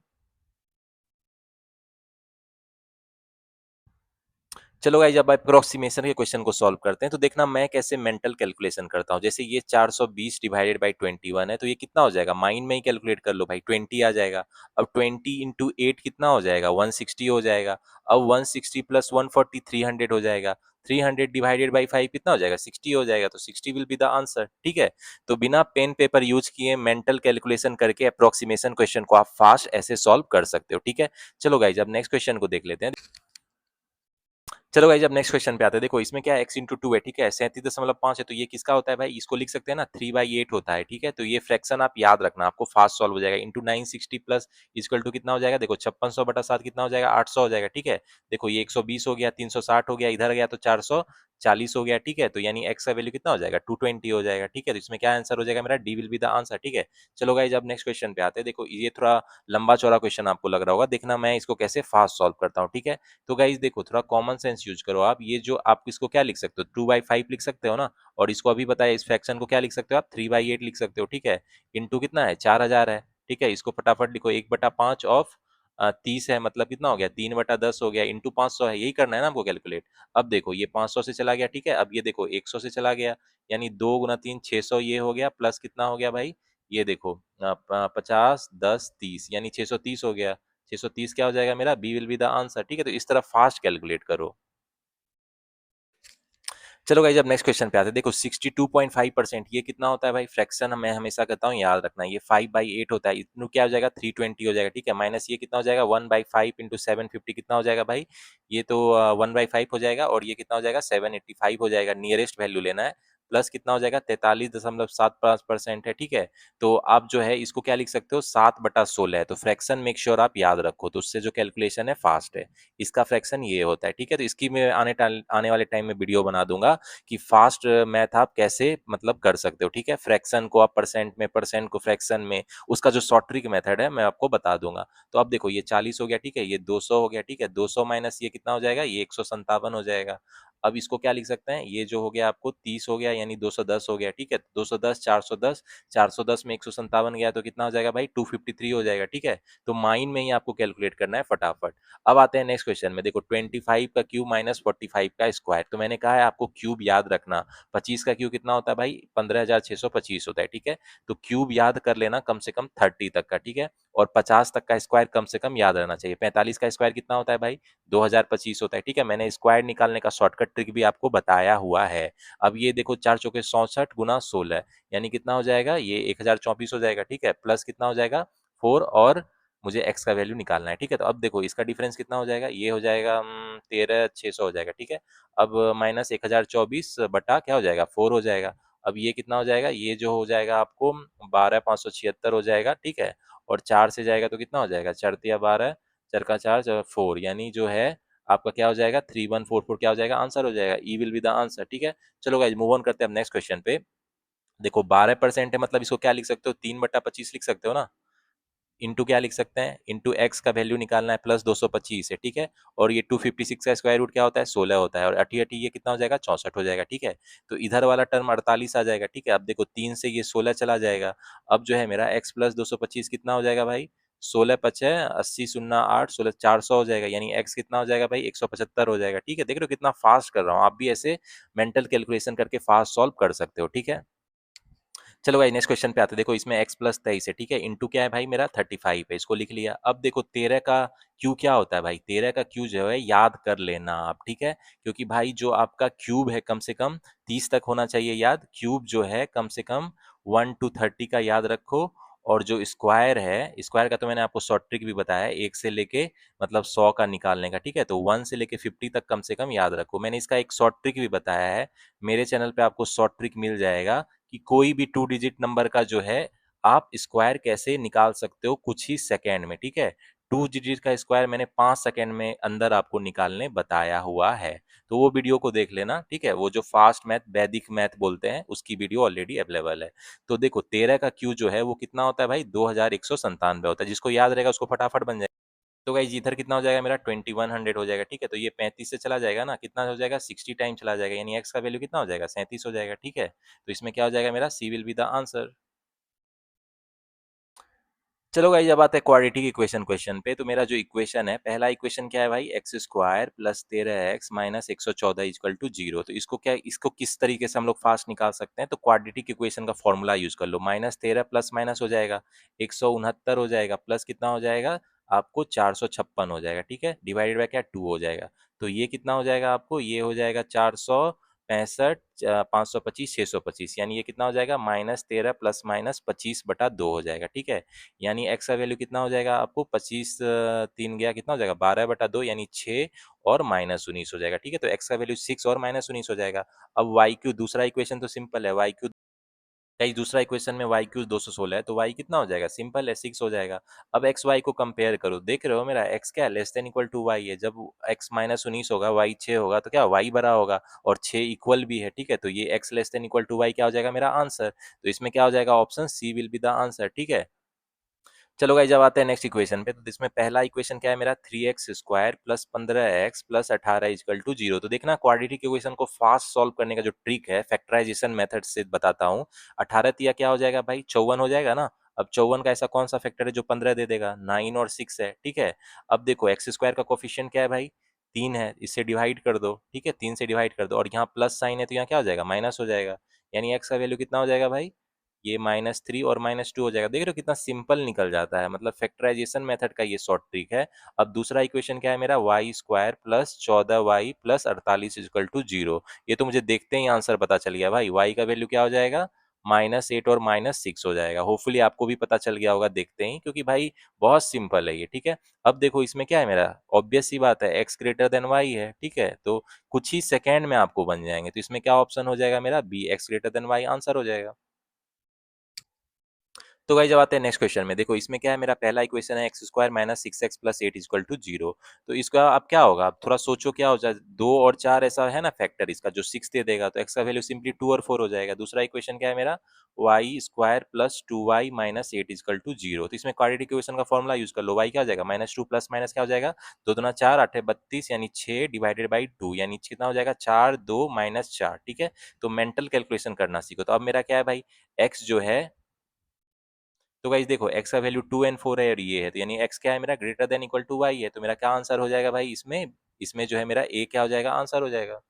चलो गाइस जब अप्रोक्सीमेशन के क्वेश्चन को सॉल्व करते हैं तो देखना मैं कैसे मेंटल कैलकुलेशन करता हूँ। जैसे ये 420 डिवाइडेड बाय 21 है, तो ये कितना हो जाएगा माइंड में ही कैलकुलेट कर लो भाई, 20 आ जाएगा। अब 20 इंटू 8 कितना हो जाएगा 160 हो जाएगा। अब 160 प्लस 140 300 हो जाएगा। 300 डिवाइडेड बाई 5 कितना हो जाएगा 60 हो जाएगा, तो 60 विल बी द आंसर, ठीक है। तो बिना पेन पेपर यूज किए मेंटल कैलकुलेशन करके अप्रोक्सीमेशन क्वेश्चन को आप फास्ट ऐसे सॉल्व कर सकते हो, ठीक है। चलो गाइस अब नेक्स्ट क्वेश्चन को देख लेते हैं। चलो गाइस अब नेक्स्ट क्वेश्चन पे आते हैं, देखो इसमें क्या है x इंटू टू है, ठीक है, 37.5 है, तो ये किसका होता है भाई, इसको लिख सकते हैं ना 3/8 होता है, ठीक है, तो ये फ्रैक्शन आप याद रखना, आपको फास्ट सॉल्व हो जाएगा। इंटू 960 प्लस इक्वल टू कितना हो जाएगा, देखो 5600/7 कितना हो जाएगा 800 हो जाएगा, ठीक है। देखो ये 120 हो गया, 360 हो गया, इधर गया तो 40 हो गया, ठीक है, तो यानी x का वैल्यू कितना हो जाएगा 220 हो जाएगा, ठीक है, तो इसमें क्या आंसर हो जाएगा मेरा, D will be the answer, ठीक है। चलो गाइज अब नेक्स्ट क्वेश्चन पे आते हैं। देखो ये थोड़ा लंबा चौड़ा क्वेश्चन आपको लग रहा होगा, देखना मैं इसको कैसे फास्ट सॉल्व करता हूँ, ठीक है। तो गाइज देखो थोड़ा कॉमन सेंस यूज करो आप, ये जो आप इसको क्या लिख सकते हो 2/5 लिख सकते हो ना, और इसको अभी बताया इस फ्रैक्शन को क्या लिख सकते हो आप 3/8 लिख सकते हो, ठीक है। इंटू कितना है 4000 है, ठीक है, इसको फटाफट लिखो 1/5 ऑफ 30 है, मतलब कितना हो गया 3/10 हो गया, इंटू 500 है, यही करना है ना आपको कैलकुलेट। अब देखो ये 500 से चला गया, ठीक है, अब ये देखो 100 से चला गया, यानी 2 गुना 3 600 ये हो गया, प्लस कितना हो गया भाई, ये देखो 50 10 30 यानी 630 हो गया, 630 क्या हो जाएगा मेरा, B will be the answer, ठीक है। तो इस तरह फास्ट कैलकुलेट करो। चलो गाइस अब नेक्स्ट क्वेश्चन पे आते हैं। देखो 62.5% ये कितना होता है भाई, फ्रैक्शन मैं हमेशा कहता हूँ याद रखना, ये 5/8 होता है, इतना क्या हो जाएगा 320 हो जाएगा, ठीक है, माइनस ये कितना हो जाएगा 1/5 इंटू 750 कितना हो जाएगा भाई, ये तो 1/5 हो जाएगा, और ये कितना हो जाएगा 785 हो जाएगा, नियरेस्ट वैल्यू लेना है, प्लस कितना हो जाएगा 43.75% है, ठीक है। तो आप जो है इसको क्या लिख सकते हो 7/16 है, तो फ्रैक्शन मेक श्योर आप याद रखो, तो उससे जो कैलकुलेशन है फास्ट है, इसका फ्रैक्शन ये होता है, ठीक है। तो इसकी मैं आने वाले टाइम में वीडियो बना दूंगा कि फास्ट मैथ आप कैसे मतलब कर सकते हो, ठीक है। फ्रैक्शन को आप परसेंट में, परसेंट को फ्रैक्शन में, उसका जो शॉर्ट ट्रिक मेथड है मैं आपको बता दूंगा। तो अब देखो ये 40 हो गया, ठीक है, ये 200 हो गया, ठीक है, 200 माइनस ये कितना हो जाएगा, ये 157 हो जाएगा। अब इसको क्या लिख सकते हैं, ये जो हो गया आपको 30 हो गया, यानी 210 हो गया, ठीक है, 210 410, 410 में 157 गया तो कितना हो जाएगा भाई 253 हो जाएगा, ठीक है। तो माइंड में ही आपको कैलकुलेट करना है फटाफट। अब आते हैं नेक्स्ट क्वेश्चन में। देखो 25 का क्यूब माइनस 45 का स्क्वायर, तो मैंने कहा है आपको क्यूब याद रखना। 25 का क्यूब कितना होता है भाई 15,625 होता है, ठीक है। तो क्यूब याद कर लेना कम से कम 30 तक का, ठीक है, और 50 तक का स्क्वायर कम से कम याद रहना चाहिए। 45 का स्क्वायर कितना होता है भाई 2025 होता है, ठीक है। मैंने स्क्वायर निकालने का शॉर्टकट ट्रिक भी आपको बताया हुआ है। अब ये देखो 4 चौके 64 गुना 16 यानी कितना हो जाएगा, ये 1024 हो जाएगा, ठीक है, प्लस कितना हो जाएगा 4, और मुझे एक्स का वैल्यू निकालना है, ठीक है। तो अब देखो इसका डिफरेंस कितना हो जाएगा, ये हो जाएगा 13,600 हो जाएगा, ठीक है। अब माइनस 1024 बटा क्या हो जाएगा 4 हो जाएगा। अब ये कितना हो जाएगा, ये जो हो जाएगा आपको 12,576 हो जाएगा, ठीक है। और 4 से जाएगा तो कितना हो जाएगा, 4 तिया 12, 4 का 4 4, यानी जो है आपका क्या हो जाएगा 3144 क्या हो जाएगा आंसर हो जाएगा, ई विल बी द आंसर, ठीक है। चलो गाइज मूव ऑन करते हैं अब नेक्स्ट क्वेश्चन पे। देखो 12% है, मतलब इसको क्या लिख सकते हो 3/25 लिख सकते हो ना, इंटू क्या लिख सकते हैं, इंटू एक्स का वैल्यू निकालना है प्लस 225 है, ठीक है। और ये 256 का स्क्वायर रूट क्या होता है 16 होता है, और अठी अठी ये कितना हो जाएगा 64 हो जाएगा, ठीक है। तो इधर वाला टर्म 48 आ जाएगा, ठीक है। अब देखो 3 से ये 16 चला जाएगा। अब जो है मेरा एक्स प्लस 225 कितना हो जाएगा भाई 16 पचे 80 शून्य 8 16 400 हो जाएगा, यानी एक्स कितना हो जाएगा भाई 175 हो जाएगा, ठीक है। देख रहे हो कितना फास्ट कर रहा हूँ, आप भी ऐसे मेंटल कैलकुलेशन करके फास्ट सॉल्व कर सकते हो, ठीक है। चलो भाई नेक्स्ट क्वेश्चन पे आते हैं। देखो इसमें x प्लस 23 है, ठीक है, इंटू क्या है भाई मेरा 35 है, इसको लिख लिया। अब देखो 13 का क्यू क्या होता है भाई, 13 का क्यू जो है याद कर लेना आप, ठीक है। क्योंकि भाई जो आपका क्यूब है कम से कम 30 तक होना चाहिए याद, क्यूब जो है कम से कम 1 to 30 का याद रखो। और जो स्क्वायर है, स्क्वायर का तो मैंने आपको शॉर्ट ट्रिक भी बताया है, 1 से लेके मतलब 100 का निकालने का, ठीक है। तो 1 से लेके 50 तक कम से कम याद रखो। मैंने इसका एक शॉर्ट ट्रिक भी बताया है, मेरे चैनल पे आपको शॉर्ट ट्रिक मिल जाएगा कि कोई भी 2 डिजिट नंबर का जो है आप स्क्वायर कैसे निकाल सकते हो कुछ ही सेकेंड में, ठीक है। 2 डिजिट का स्क्वायर मैंने 5 सेकेंड में अंदर आपको निकालने बताया हुआ है, तो वो वीडियो को देख लेना, ठीक है। वो जो फास्ट मैथ वैदिक मैथ बोलते हैं उसकी वीडियो ऑलरेडी अवेलेबल है। तो देखो 13 का क्यू जो है वो कितना होता है भाई 2197 होता है, जिसको याद रहेगा उसको फटाफट बन जाएगा। तो गाइज इधर कितना हो जाएगा मेरा 2100 हो जाएगा, ठीक है। तो ये 35 से चला जाएगा ना, कितना हो जाएगा 60 टाइम चला जाएगा, यानी एक्स का वैल्यू कितना हो जाएगा 37 हो जाएगा, ठीक है। तो इसमें क्या हो जाएगा मेरा सी विल बी द आंसर। चलो गाइस अब आते हैं क्वाड्रेटिक इक्वेशन क्वेश्चन पे। तो मेरा जो इक्वेशन है, पहला इक्वेशन क्या है भाई x square plus 13x minus 114 equal to 0। तो इसको किस तरीके से हम लोग फास्ट निकाल सकते हैं, तो क्वाड्रेटिक इक्वेशन का फॉर्मूला यूज कर लो। -13 प्लस माइनस हो जाएगा 169 हो जाएगा, प्लस कितना हो जाएगा आपको 456 हो जाएगा, ठीक है, डिवाइडेड बाय क्या 2 हो जाएगा। तो ये कितना हो जाएगा आपको, ये हो जाएगा 465 525 625, यानी ये कितना हो जाएगा -13 प्लस माइनस 25/2 हो जाएगा, ठीक है। यानी एक्स का वैल्यू कितना हो जाएगा आपको 25 3 गया कितना हो जाएगा 12/2 यानी 6 और -19 हो जाएगा, ठीक है। तो एक्स का वैल्यू 6 और -19 हो जाएगा। अब वाई क्यू दूसरा इक्वेशन तो सिंपल है, वाई क्यू गाइस दूसरा इक्वेशन में वाई क्यूब 216 है, तो वाई कितना हो जाएगा? सिंपल है, 6 हो जाएगा। अब एक्स वाई को कंपेयर करो, देख रहे हो मेरा एक्स क्या है, less than equal to y है। जब एक्स माइनस 19 होगा, वाई 6 होगा, तो क्या वाई बड़ा होगा, और 6 इक्वल भी है, ठीक है। तो ये x less than equal to y क्या हो जाएगा मेरा आंसर। तो इसमें क्या हो जाएगा, option C will be the answer, ठीक है। चलो गाइस, जब आते हैं नेक्स्ट इक्वेशन पे, तो इसमें पहला इक्वेशन क्या है मेरा, 3x² plus 15x plus 18 is equal to 0। तो देखना, क्वाड्रेटिक इक्वेशन को फास्ट सॉल्व करने का जो ट्रिक है, फैक्टराइजेशन मेथड से बताता हूँ। 18 तिया क्या हो जाएगा भाई, 54 हो जाएगा ना। अब 54 का ऐसा कौन सा फैक्टर है जो 15 दे देगा, 9 और 6 है, ठीक है। अब देखो x² का कोफिशिएंट क्या है भाई, 3 है, इससे डिवाइड कर दो, ठीक है, 3 से डिवाइड कर दो, और यहाँ प्लस साइन है तो यहाँ क्या हो जाएगा, माइनस हो जाएगा। यानी x का वैल्यू कितना हो जाएगा भाई, ये -3 और -2 हो जाएगा। देख रहे हो कितना सिंपल निकल जाता है, मतलब फैक्टराइजेशन मेथड का ये शॉर्ट ट्रिक है। अब दूसरा इक्वेशन क्या है मेरा, y² plus 14y plus 48 is equal to 0। ये तो मुझे देखते ही आंसर पता चल गया भाई, y का वैल्यू क्या हो जाएगा, -8 और -6 हो जाएगा। होपफुली आपको भी पता चल गया होगा देखते ही, क्योंकि भाई बहुत सिंपल है ये, ठीक है। अब देखो इसमें क्या है मेरा, ऑब्वियस सी बात है, x ग्रेटर देन y है, ठीक है। तो कुछ ही सेकेंड में आपको बन जाएंगे, तो इसमें क्या ऑप्शन हो जाएगा मेरा, B, x greater than y answer हो जाएगा। तो गाइस, जब आते हैं नेक्स्ट क्वेश्चन में, देखो इसमें क्या है मेरा, पहला इक्वेशन है x² minus 6x plus 8 equal to 0। तो इसका अब क्या होगा, आप थोड़ा सोचो क्या हो जाए, 2 और 4 ऐसा है ना फैक्टर इसका जो 6 दे देगा, तो x का वैल्यू सिंपली 2 और 4 हो जाएगा। दूसरा इक्वेशन क्या है मेरा, y² plus 2y minus 8 equal to 0। तो इसमें क्वाड्रेटिक इक्वेशन का फॉर्मूला यूज कर लो, y क्या हो जाएगा, -2 प्लस माइनस क्या हो जाएगा, 2 दूना 4, 8 32, यानी 6 डिवाइडेड बाई 2, यानी कितना हो जाएगा, 4 2 -4, ठीक है। तो मेंटल कैलकुलेशन करना सीखो। तो अब मेरा क्या है भाई, x जो है, तो गाइस देखो x का वैल्यू 2 एंड 4 है और ये है, तो यानी x क्या है मेरा, greater than equal to y है। तो मेरा क्या आंसर हो जाएगा भाई, इसमें इसमें जो है मेरा a क्या हो जाएगा, आंसर हो जाएगा।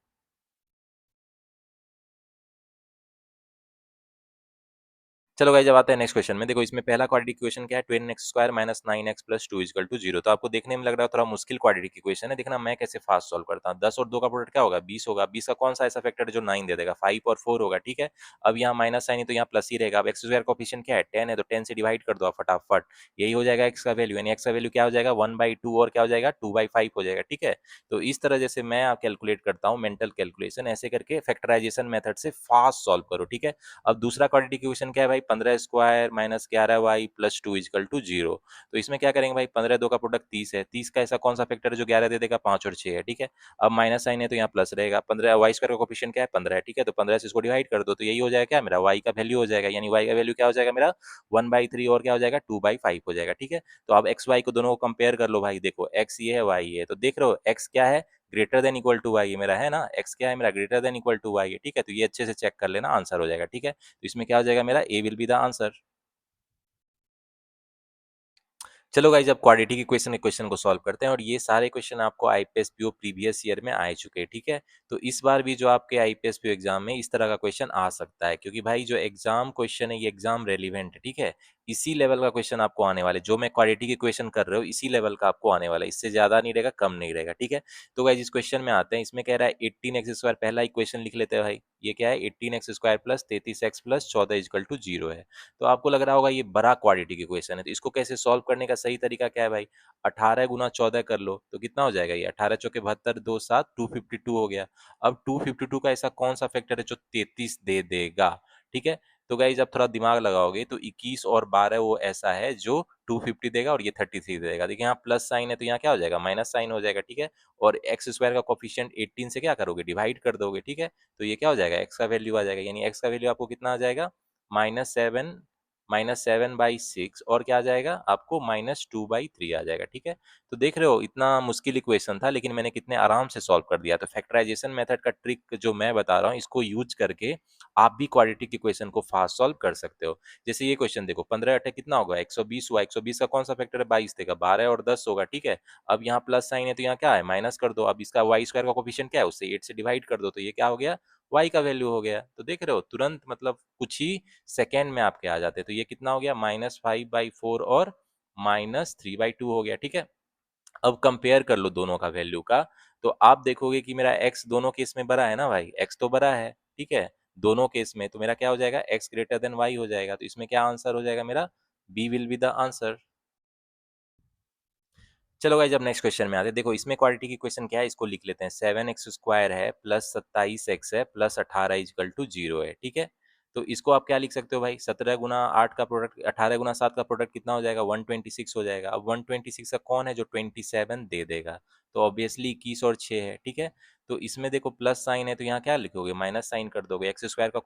चलो गाइस, जब आते हैं नेक्स्ट क्वेश्चन में, देखो इसमें पहला क्वाड्रेटिक इक्वेशन क्या है, 10x² minus 9x plus 2 equal to 0। तो आपको देखने में लग रहा है थोड़ा मुश्किल क्वाड्रेटिक इक्वेशन है, देखना मैं कैसे फास्ट सॉल्व करता हूँ। 10 और 2 का प्रोडक्ट क्या होगा, 20 होगा। 20 का कौन सा ऐसा फैक्टर है जो 9 दे देगा, 5 और 4 होगा, ठीक है। अब यहाँ माइनस साइन है तो यहाँ प्लस ही रहेगा। अब एक्स स्क्वायर कोफिशिएंट क्या है, 10 है, तो 10 से डिवाइड कर दो आप फटाफट, यही हो जाएगा एक्स का वैल्यू। यानी एक्स का वैल्यू क्या हो जाएगा, 1/2 और क्या हो जाएगा, 2/5 हो जाएगा, ठीक है। तो इस तरह जैसे मैं आप कैलकुलेट करता हूँ मेंटल कैलकुलेशन, ऐसे करके फैक्टराइजेशन मेथड से फास्ट सॉल्व करो, ठीक है। अब दूसरा क्वाड्रेटिक इक्वेशन क्या है भाई, 15² minus 11y plus 2 equal to 0। तो इसमें क्या करेंगे भाई, 15 2 का प्रोडक्ट 30 है, 30 का ऐसा कौन सा फैक्टर है जो 11 दे देगा, 5 और 6 है, ठीक है। अब माइनस साइन है तो यहाँ प्लस रहेगा, 15 वाई स्क्वायर का कोफिशिएंट क्या है, 15 है, ठीक है। तो 15 से इसको डिवाइड कर दो, तो यही हो जाएगा क्या मेरा, y का वैल्यू हो जाएगा। यानी y का वैल्यू क्या हो जाएगा मेरा, 1/3 और क्या हो जाएगा, 2/5 हो जाएगा, ठीक है। तो अब एक्स वाई को दोनों को कंपेयर कर लो भाई, देखो x ये है, y ये है, तो देख रहे हो x क्या है, greater than equal to y मेरा है ना, x क्या है मेरा, greater than equal to y है, ठीक है। तो ये अच्छे से चेक कर लेना, आंसर हो जाएगा, ठीक है। तो इसमें क्या हो जाएगा मेरा, ए विल बी द आंसर। चलो गाइस, अब क्वाड्रेटिक इक्वेशन इक्वेशन को सॉल्व करते हैं, और ये सारे क्वेश्चन आपको आईपीएस पीओ प्रीवियस ईयर में आ चुके हैं, ठीक है। तो इस बार भी जो आपके आईपीएस पीओ एग्जाम में इस तरह का क्वेश्चन आ सकता है, क्योंकि भाई जो एग्जाम क्वेश्चन है ये एग्जाम रेलिवेंट है, ठीक है। इसी लेवल का क्वेश्चन आपको आने वाले, जो मैं क्वाड्रेटिक इक्वेशन कर रहे हो इसी लेवल का आपको आने वाला है, इससे ज्यादा नहीं रहेगा, कम नहीं रहेगा, ठीक है। तो गाइस, इस क्वेश्चन में आते हैं, इसमें कह रहा है 18x², पहला इक्वेशन लिख लेते हैं भाई। ये क्या है, 18x² plus 33x plus 14 is equal to 0 है। तो आपको लग रहा होगा ये बड़ा क्वाड्रेटिक इक्वेशन है, तो इसको कैसे सॉल्व करने का सही तरीका क्या है भाई, 18 गुना 14 कर लो, तो कितना हो जाएगा ये, 18 चौके 72, 2 7, 252 हो गया। अब 252 का ऐसा कौन सा फैक्टर है जो 33 दे देगा, ठीक है। तो गाइस, जब थोड़ा दिमाग लगाओगे तो 21 और 12 वो ऐसा है जो 250 देगा, और ये 33 देगा। देखिए यहाँ प्लस साइन है तो यहाँ क्या हो जाएगा, माइनस साइन हो जाएगा, ठीक है। और एक्स स्क्वायर का कोफिशिएंट 18 से क्या करोगे, डिवाइड कर दोगे, ठीक है। तो ये क्या हो जाएगा, एक्स का वैल्यू आ जाएगा, यानी एक्स का वैल्यू आपको कितना आ जाएगा, -7, -7/6, और क्या आ जाएगा आपको, -2/3 आ जाएगा, ठीक है। तो देख रहे हो इतना मुश्किल इक्वेशन था, लेकिन मैंने कितने आराम से सॉल्व कर दिया। तो फैक्टराइजेशन मेथड का ट्रिक जो मैं बता रहा हूँ, इसको यूज करके आप भी क्वाड्रेटिक इक्वेशन को फास्ट सॉल्व कर सकते हो। जैसे ये क्वेश्चन देखो, 15 8 कितना होगा, 120 हुआ, 120 का कौन सा फैक्टर है, 22 देगा, 12 और 10 होगा, ठीक है। अब यहाँ प्लस साइन है तो यहाँ क्या है, माइनस कर दो। अब इसका वाई स्क्वायर का कोफिशिएंट क्या है, उससे 8 से डिवाइड कर दो, तो ये क्या हो गया, y का वैल्यू हो गया। तो देख रहे हो तुरंत, मतलब कुछ ही सेकेंड में आपके आ जाते हैं। तो ये कितना हो गया, -5/4 और -3/2 हो गया, ठीक है। अब कंपेयर कर लो दोनों का वैल्यू का, तो आप देखोगे कि मेरा x दोनों केस में बड़ा है ना भाई, x तो बड़ा है, ठीक है, दोनों केस में। तो मेरा क्या हो जाएगा, x ग्रेटर देन y हो जाएगा। तो इसमें क्या आंसर हो जाएगा मेरा, b will be the answer. चलो गाइस, जब नेक्स्ट क्वेश्चन में आते हैं, देखो इसमें क्वाड्रेटिक इक्वेशन क्या है, इसको लिख लेते हैं। 7x² है प्लस 27x है प्लस 18 इजकल टू 0 है, ठीक है। तो इसको आप क्या लिख सकते हो भाई, 17 गुना 8 का प्रोडक्ट, 18 गुना 7 का प्रोडक्ट कितना हो जाएगा, 126 हो जाएगा। अब 126 का कौन है जो 27 दे देगा, तो ऑब्वियसली 21 और 6 है, ठीक है। तो इसमें देखो प्लस साइन है, तो यहाँ क्या लिखोगे, माइनस साइन कर दोगे। एक्स स्क्वायर का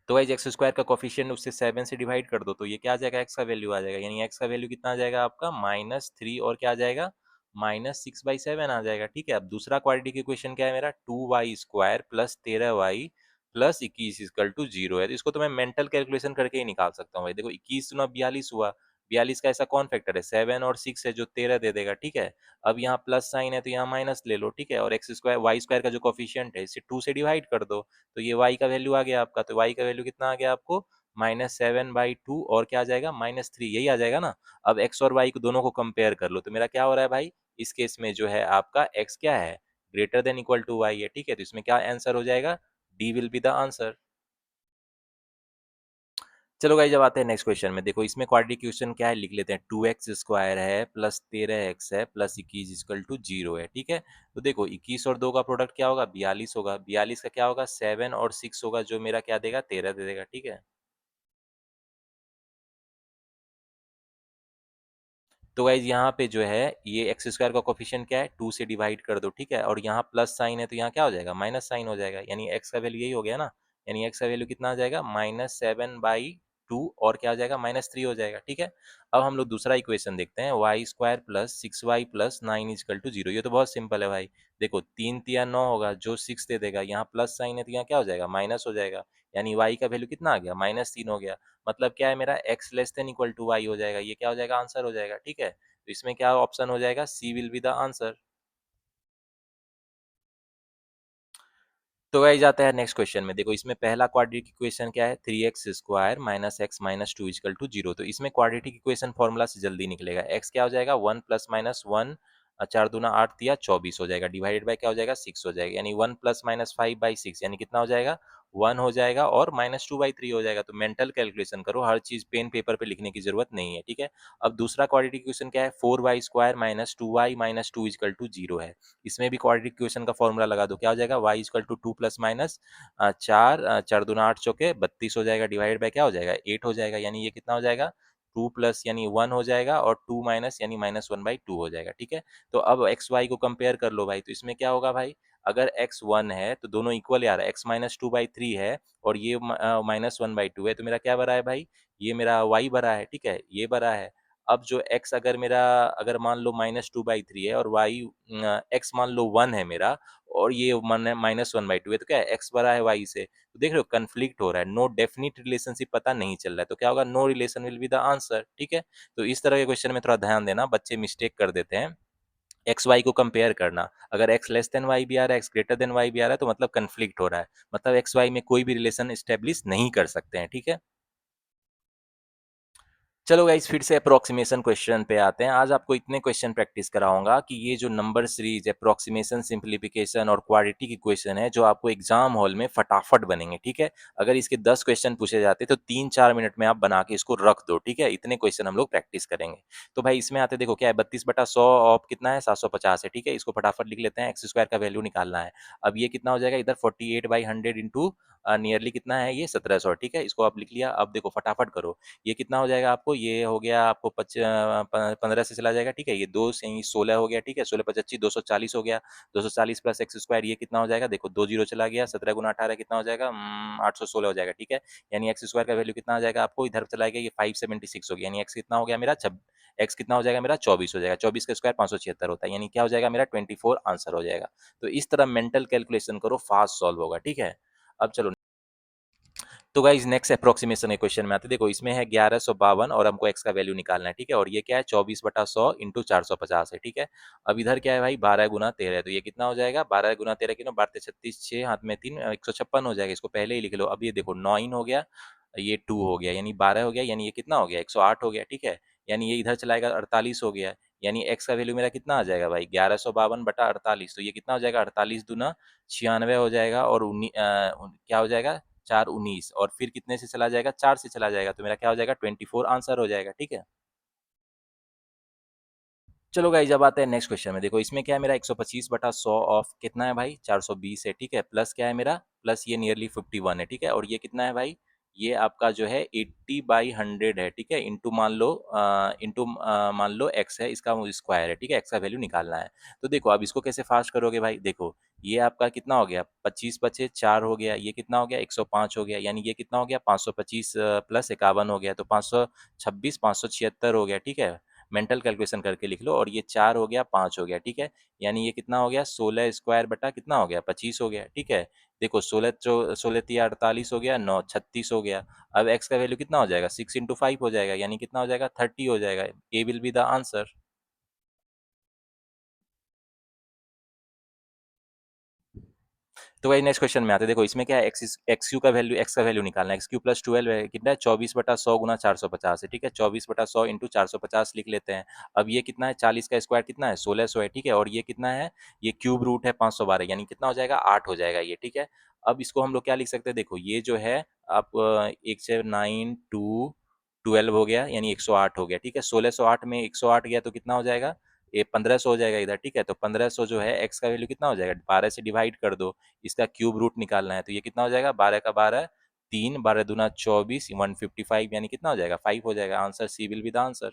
तो गाइस एक्स स्क्वायर का कोफिशिएंट उससे 7 से डिवाइड कर दो, तो ये क्या आ जाएगा, एक्स का वैल्यू आ जाएगा। यानी एक्स का वैल्यू कितना आ जाएगा आपका, -3 और क्या आ जाएगा, -6/7 आ जाएगा, ठीक है। अब दूसरा क्वाड्रेटिक इक्वेशन क्या है मेरा, 2y² plus 13y plus 21 equal to 0 है। तो इसको तो मैं मेंटल कैलकुलेशन करके ही निकाल सकता हूँ भाई। देखो 21 गुना 42 हुआ, 42 का ऐसा कौन फैक्टर है, 7 और 6 है जो 13 दे देगा, ठीक है। अब यहाँ प्लस साइन है तो यहाँ माइनस ले लो, ठीक है। और एक्स स्क्वायर वाई स्क्वायर का जो कोफिशिएंट है इसे 2 से डिवाइड कर दो, तो ये y का वैल्यू आ गया आपका। तो y का वैल्यू कितना आ गया आपको, -7/2 और क्या आ जाएगा, -3, यही आ जाएगा ना। अब x और y को दोनों को कंपेयर कर लो, तो मेरा क्या हो रहा है भाई, इस केस में जो है आपका x क्या है, greater than equal to y है, ठीक है। तो इसमें क्या आंसर हो जाएगा, D will be the answer. चलो गाइस जब आते हैं नेक्स्ट क्वेश्चन में, देखो इसमें क्वाड्रेटिक इक्वेशन क्या है लिख लेते हैं, 2x² है प्लस 13x है प्लस 21 इक्वल टू 0 है, ठीक है। तो देखो 21 और 2 का प्रोडक्ट क्या होगा, 42 होगा, 42 का क्या होगा, 7 और 6 होगा जो मेरा क्या देगा, 13 दे देगा, ठीक है। तो गाइज यहाँ पे जो है ये एक्स स्क्वायर का कोफिशिएंट क्या है, 2 से डिवाइड कर दो, ठीक है। और यहाँ प्लस साइन है तो यहाँ क्या हो जाएगा, माइनस साइन हो जाएगा। यानी एक्स का वैल्यू यही हो गया ना, यानी एक्स का वैल्यू कितना आ जाएगा, -7/2 और क्या हो जाएगा, -3 हो जाएगा, ठीक है। अब हम लोग दूसरा इक्वेशन देखते हैं, y² plus 6y plus 9 is equal to 0। ये तो बहुत सिंपल है भाई। देखो 3 तिया 9 होगा जो 6 दे देगा, यहाँ प्लस साइन है तो यहाँ क्या हो जाएगा, माइनस हो जाएगा। यानी y का वैल्यू कितना आ गया, -3 हो गया। मतलब क्या है मेरा, x less than equal to y हो जाएगा, ये क्या हो जाएगा, आंसर हो जाएगा, ठीक है। तो इसमें क्या ऑप्शन हो जाएगा, सी विल बी द आंसर। तो गाइस जाता है नेक्स्ट क्वेश्चन में, देखो इसमें पहला क्वाड्रेटिक इक्वेशन क्या है, 3x² minus x minus 2 equal to 0। तो इसमें क्वाड्रेटिक इक्वेशन फॉर्मूला से जल्दी निकलेगा। x क्या हो जाएगा, 1 प्लस माइनस 1, 4 दूना 8 तिया 24 हो जाएगा, डिवाइडेड बाय क्या हो जाएगा, 6 हो जाएगा। यानी 1 प्लस माइनस 5/6 यानी कितना हो जाएगा, 1 हो जाएगा और -2/3 हो जाएगा। तो मेंटल कैलकुलेशन करो, हर चीज पेन पेपर पे लिखने की जरूरत नहीं है, ठीक है। अब दूसरा क्वाड्रेटिक इक्वेशन क्या है, 4y² minus 2y minus 2 equal to 0 है। इसमें भी क्वाड्रेटिक इक्वेशन का फॉर्मूला लगा दो, क्या हो जाएगा, y equal to 2 plus minus 4, 4 दूना 8 चौके 32 हो जाएगा, डिवाइड बाय क्या हो जाएगा, 8 हो जाएगा। यानी ये कितना हो जाएगा, 2 प्लस यानी 1 हो जाएगा और 2 माइनस यानी -1/2 हो जाएगा, ठीक है। तो अब एक्स वाई को कंपेयर कर लो भाई, तो इसमें क्या होगा भाई, अगर x 1 है तो दोनों इक्वल आ रहा है, x -2/3 है और ये -1/2 है, तो मेरा क्या बरा है भाई, ये मेरा y बरा है, ठीक है, ये बरा है। अब जो x अगर मेरा, अगर मान लो -2/3 है और y x मान लो 1 है मेरा, और ये -1/2 है, तो क्या है, x बड़ा है y से। तो देख रहे हो कंफ्लिक्ट हो रहा है, नो डेफिनिट रिलेशनशिप पता नहीं चल रहा है, तो क्या होगा, no relation will be the answer, ठीक है। तो इस तरह के क्वेश्चन में थोड़ा ध्यान देना, बच्चे मिस्टेक कर देते हैं। एक्स वाई को कंपेयर करना, अगर एक्स लेस देन वाई भी आ रहा है, एक्स ग्रेटर देन वाई भी आ रहा है, तो मतलब कंफ्लिक्ट हो रहा है, मतलब एक्स वाई में कोई भी रिलेशन स्टेब्लिश नहीं कर सकते हैं, ठीक है। चलो गाइस फिर से अप्रोक्सीमेशन क्वेश्चन पे आते हैं। आज आपको इतने क्वेश्चन प्रैक्टिस कराऊंगा कि ये जो नंबर सीरीज, अप्रोक्सीमेशन, सिंप्लीफिकेशन और क्वाड्रेटिक इक्वेशन है जो आपको एग्जाम हॉल में फटाफट बनेंगे, ठीक है। अगर इसके 10 क्वेश्चन पूछे जाते तो 3-4 मिनट में आप बना के इसको रख दो, ठीक है। इतने क्वेश्चन हम लोग प्रैक्टिस करेंगे। तो भाई इसमें आते देखो क्या है, 32/100 ऑफ कितना है, 750 है, ठीक है। इसको फटाफट लिख लेते हैं, एक्स स्क्वायर का वैल्यू निकालना है। अब ये कितना हो जाएगा, इधर 48/100 इंटू नियरली कितना है ये 1700, ठीक है। इसको आप लिख लिया। अब देखो फटाफट करो, ये कितना हो जाएगा आपको, ये हो गया आपको 15 से चला जाएगा, ठीक है। ये 2 से 16 हो गया, ठीक है। 16 × 25 240 हो गया, 240 प्लस एक्स स्क्वायर, ये कितना हो जाएगा, देखो 2 जीरो चला गया, 17 गुना 18 कितना हो जाएगा, 816 हो जाएगा, ठीक है। यानी एक्स स्क्वायर का वैल्यू कितना आ जाएगा आपको, इधर चला गया, ये 576 हो गया। यानी एक्स कितना हो गया मेरा, एक्स कितना हो जाएगा मेरा, 24 हो जाएगा। 24 का स्क्वायर 576 होता है, यानी क्या हो जाएगा मेरा, 24 आंसर हो जाएगा। तो इस तरह मेंटल कैलकुलेशन करो, फास्ट सॉल्व होगा, ठीक है। अब चलो, तो गाइज नेक्स्ट अप्रोक्सीमेशन के क्वेश्चन में आते हैं। देखो इसमें है 1152 और हमको एक्स का वैल्यू निकालना है, ठीक है। और ये क्या है, 24/100 इंटू 450 है, ठीक है। अब इधर क्या है भाई, 12 × 13 है, तो ये कितना हो जाएगा, 12 × 13 कितना, 12 36 6 हाथ में 3 156 हो जाएगा। इसको पहले ही लिख लो। अब ये देखो 9 हो गया, ये 2 हो गया, यानी 12 हो गया, यानी ये कितना हो गया, 108 हो गया, ठीक है। यानी ये इधर चलाएगा, 48 हो गया। यानी एक्स का वैल्यू मेरा कितना आ जाएगा भाई, 1152/48। तो ये कितना हो जाएगा, 48 दूना 96 हो जाएगा, और क्या हो जाएगा, 4 19, और फिर कितने से चला जाएगा, 4 से चला जाएगा, तो मेरा क्या हो जाएगा, 24 आंसर हो जाएगा, ठीक है। चलो गाइस जब आते हैं नेक्स्ट क्वेश्चन में, देखो इसमें क्या है मेरा, 125/100 ऑफ कितना है भाई, 420 है, ठीक है। प्लस क्या है मेरा, प्लस ये नियरली 51 है, ठीक है। और ये कितना है भाई, ये आपका जो है 80/100 है, ठीक है, इंटू मान लो एक्स है, इसका स्क्वायर है, ठीक है, एक्स का वैल्यू निकालना है। तो देखो अब इसको कैसे फास्ट करोगे भाई, देखो ये आपका कितना हो गया, 25 बचे 4 हो गया, ये कितना हो गया 105 हो गया, यानी ये कितना हो गया 525 प्लस 51 हो गया, तो 526 576 हो गया, ठीक है। मेंटल कैलकुलेशन करके लिख लो, और ये 4 हो गया 5 हो गया, ठीक है। यानी ये कितना हो गया 16 स्क्वायर बटा कितना हो गया 25 हो गया, ठीक है। देखो 16 3 48 हो गया, 9 36 हो गया। अब x का वैल्यू कितना हो जाएगा, 6 × 5 हो जाएगा, यानी कितना हो जाएगा 30 हो जाएगा। ए विल बी द आंसर। तो भाई नेक्स्ट क्वेश्चन में आते हैं, देखो इसमें क्या है, एक्स का वैल्यू निकालना है। एक्स क्यू प्लस 12 है कितना है, 24/100 गुना 450 है, ठीक है। 24/100 इंटू 450 लिख लेते हैं। अब ये कितना है, 40 का स्क्वायर कितना है 1600 है, ठीक है। और ये कितना है, ये क्यूब रूट है 512, यानी कितना हो जाएगा 8 हो जाएगा ये, ठीक है। अब इसको हम लोग क्या लिख सकते हैं, देखो ये जो है आप 1 से 9 2 12 हो गया, यानी 108 हो गया, ठीक है। 1608 में 108 गया तो कितना हो जाएगा, ये 1500 हो जाएगा इधर, ठीक है। तो 1500 जो है एक्स का वैल्यू कितना हो जाएगा, 12 से डिवाइड कर दो, इसका क्यूब रूट निकालना है, तो ये कितना हो जाएगा 12 का 12 3 12 दूना 24 155, यानी कितना हो जाएगा 5 हो जाएगा। Answer C will be the answer.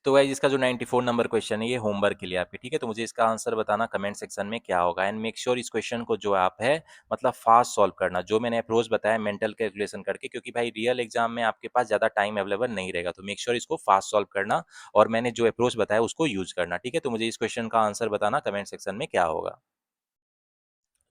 तो गाइस इसका जो 94 नंबर क्वेश्चन है ये होमवर्क के लिए आपके, ठीक है। तो मुझे इसका आंसर बताना कमेंट सेक्शन में क्या होगा, एंड मेक श्योर इस क्वेश्चन को जो आप है मतलब फास्ट सॉल्व करना, जो मैंने अप्रोच बताया मेंटल कैलकुलेशन करके, क्योंकि भाई रियल एग्जाम में आपके पास ज़्यादा टाइम अवेलेबल नहीं रहेगा, तो मेक श्योर इसको फास्ट सॉल्व करना, और मैंने जो अप्रोच बताया उसको यूज करना, ठीक है। तो मुझे इस क्वेश्चन का आंसर बताना कमेंट सेक्शन में क्या होगा।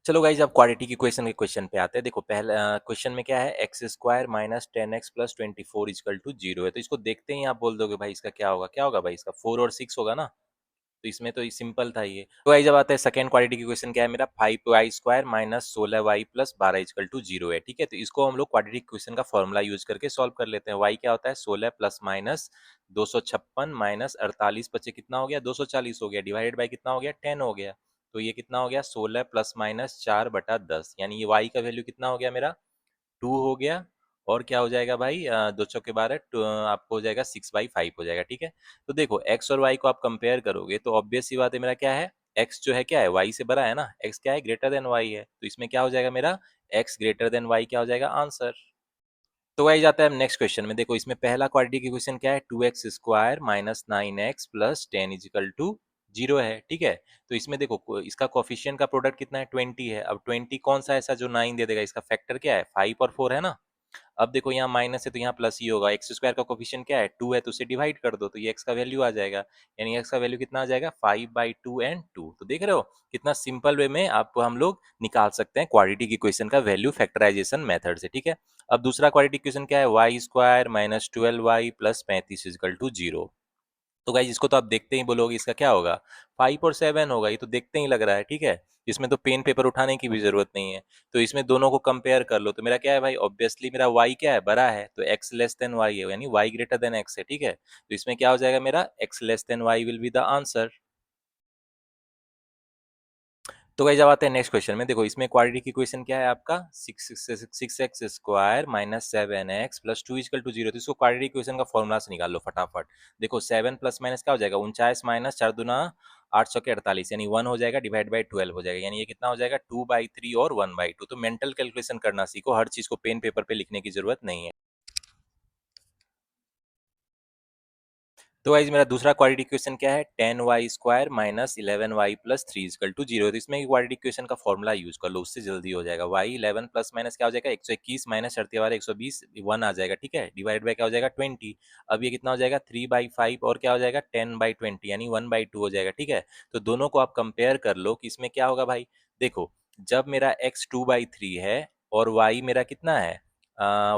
चलो गाइज अब क्वाड्रेटिक इक्वेशन के क्वेश्चन पे आते हैं। देखो पहले क्वेश्चन में क्या है, x square minus 10x plus 24 equal to 0 है। तो इसको देखते ही आप बोल दोगे भाई इसका क्या होगा, क्या होगा भाई इसका 4 और 6 होगा ना। तो इसमें तो सिंपल था ये। तो गाइज अब आता है सेकंड क्वाड्रेटिक इक्वेशन, क्या है मेरा 5y square minus 16y plus 12 equal to 0 है, ठीक है। तो इसको हम लोग क्वाड्रेटिक इक्वेशन का फॉर्मूला यूज करके सॉल्व कर लेते हैं। y क्या होता है 16 प्लस माइनस 256 माइनस 48 बचे कितना हो गया 240 हो गया, डिवाइडेड बाई कितना हो गया 10 हो गया। तो ये कितना हो गया 16 प्लस माइनस 4/10, यानी ये y का वैल्यू कितना हो गया मेरा 2 हो गया। और क्या हो जाएगा भाई 2 × 4 = 12 आपको हो जाएगा 6/5 हो जाएगा, ठीक है। तो देखो x और y को आप कंपेयर करोगे तो ऑब्वियस सी बात है, मेरा क्या है x जो है क्या है y से बड़ा है ना, x क्या है ग्रेटर देन y है, तो इसमें क्या हो जाएगा मेरा x ग्रेटर देन y क्या हो जाएगा आंसर। तो वही जाता है नेक्स्ट क्वेश्चन में। देखो इसमें पहला क्वाड्रेटिक इक्वेशन क्या है 2x square minus 9x plus 10 equal to 0 है, ठीक है। तो इसमें देखो इसका कोफिशिएंट का प्रोडक्ट कितना है 20 है। अब 20 कौन सा ऐसा जो 9 दे देगा, इसका फैक्टर क्या है 5 और 4 है ना। अब देखो यहाँ माइनस है तो यहाँ प्लस ही होगा, एक्स स्क्वायर का कोफिशिएंट क्या है 2 है, तो उसे डिवाइड कर दो तो ये एक्स का वैल्यू आ जाएगा, यानी एक्स का वैल्यू कितना आ जाएगा 5/2 एंड 2। तो देख रहे हो कितना सिंपल वे में आपको हम लोग निकाल सकते हैं क्वाड्रेटिक इक्वेशन का वैल्यू फैक्टराइजेशन मेथड से, ठीक है। अब दूसरा क्वाड्रेटिक इक्वेशन क्या है y square minus 12y plus 35 equal to 0। तो गाइज इसको तो आप देखते ही बोलोगे इसका क्या होगा 5 और 7 होगा, ये तो देखते ही लग रहा है, ठीक है। इसमें तो पेन पेपर उठाने की भी जरूरत नहीं है। तो इसमें दोनों को कंपेयर कर लो, तो मेरा क्या है भाई ऑब्वियसली मेरा y क्या है बड़ा है, तो x लेस देन y है, यानी y ग्रेटर देन x है, ठीक है। तो इसमें क्या हो जाएगा मेरा x less then y will be the answer. तो गाइस अब आते हैं नेक्स्ट क्वेश्चन में। देखो इसमें क्वाड्रेटिक इक्वेशन क्या है आपका 6x square minus 7x plus 2 equal to 0। तो इसको क्वाड्रेटिक इक्वेशन का फॉर्मूला से निकाल लो फटाफट। देखो 7 प्लस माइनस क्या हो जाएगा 49 माइनस 4 दूना 8 × 48, यानी 1 हो जाएगा डिवाइड बाई 12 हो जाएगा, यानी ये कितना हो जाएगा 2/3 और 1/2। तो मेंटल कैलकुलेशन करना सीखो, हर चीज को पेन पेपर पे लिखने की जरूरत नहीं है। तो गाइस मेरा दूसरा क्वाड्रेटिक इक्वेशन क्या है 10y square minus 11y plus 3 equal to 0। तो इसमें क्वाड्रेटिक इक्वेशन का फॉर्मूला यूज कर लो, उससे जल्दी हो जाएगा। y 11 प्लस माइनस क्या हो जाएगा 121 माइनस 120 1 आ जाएगा, ठीक है, डिवाइड बाय क्या हो जाएगा 20। अब ये कितना हो जाएगा 3/5 और क्या हो जाएगा 10/20, यानी 1/2 हो जाएगा, ठीक है। तो दोनों को आप कंपेयर कर लो कि इसमें क्या होगा भाई। देखो जब मेरा x 2/3 है और y मेरा कितना है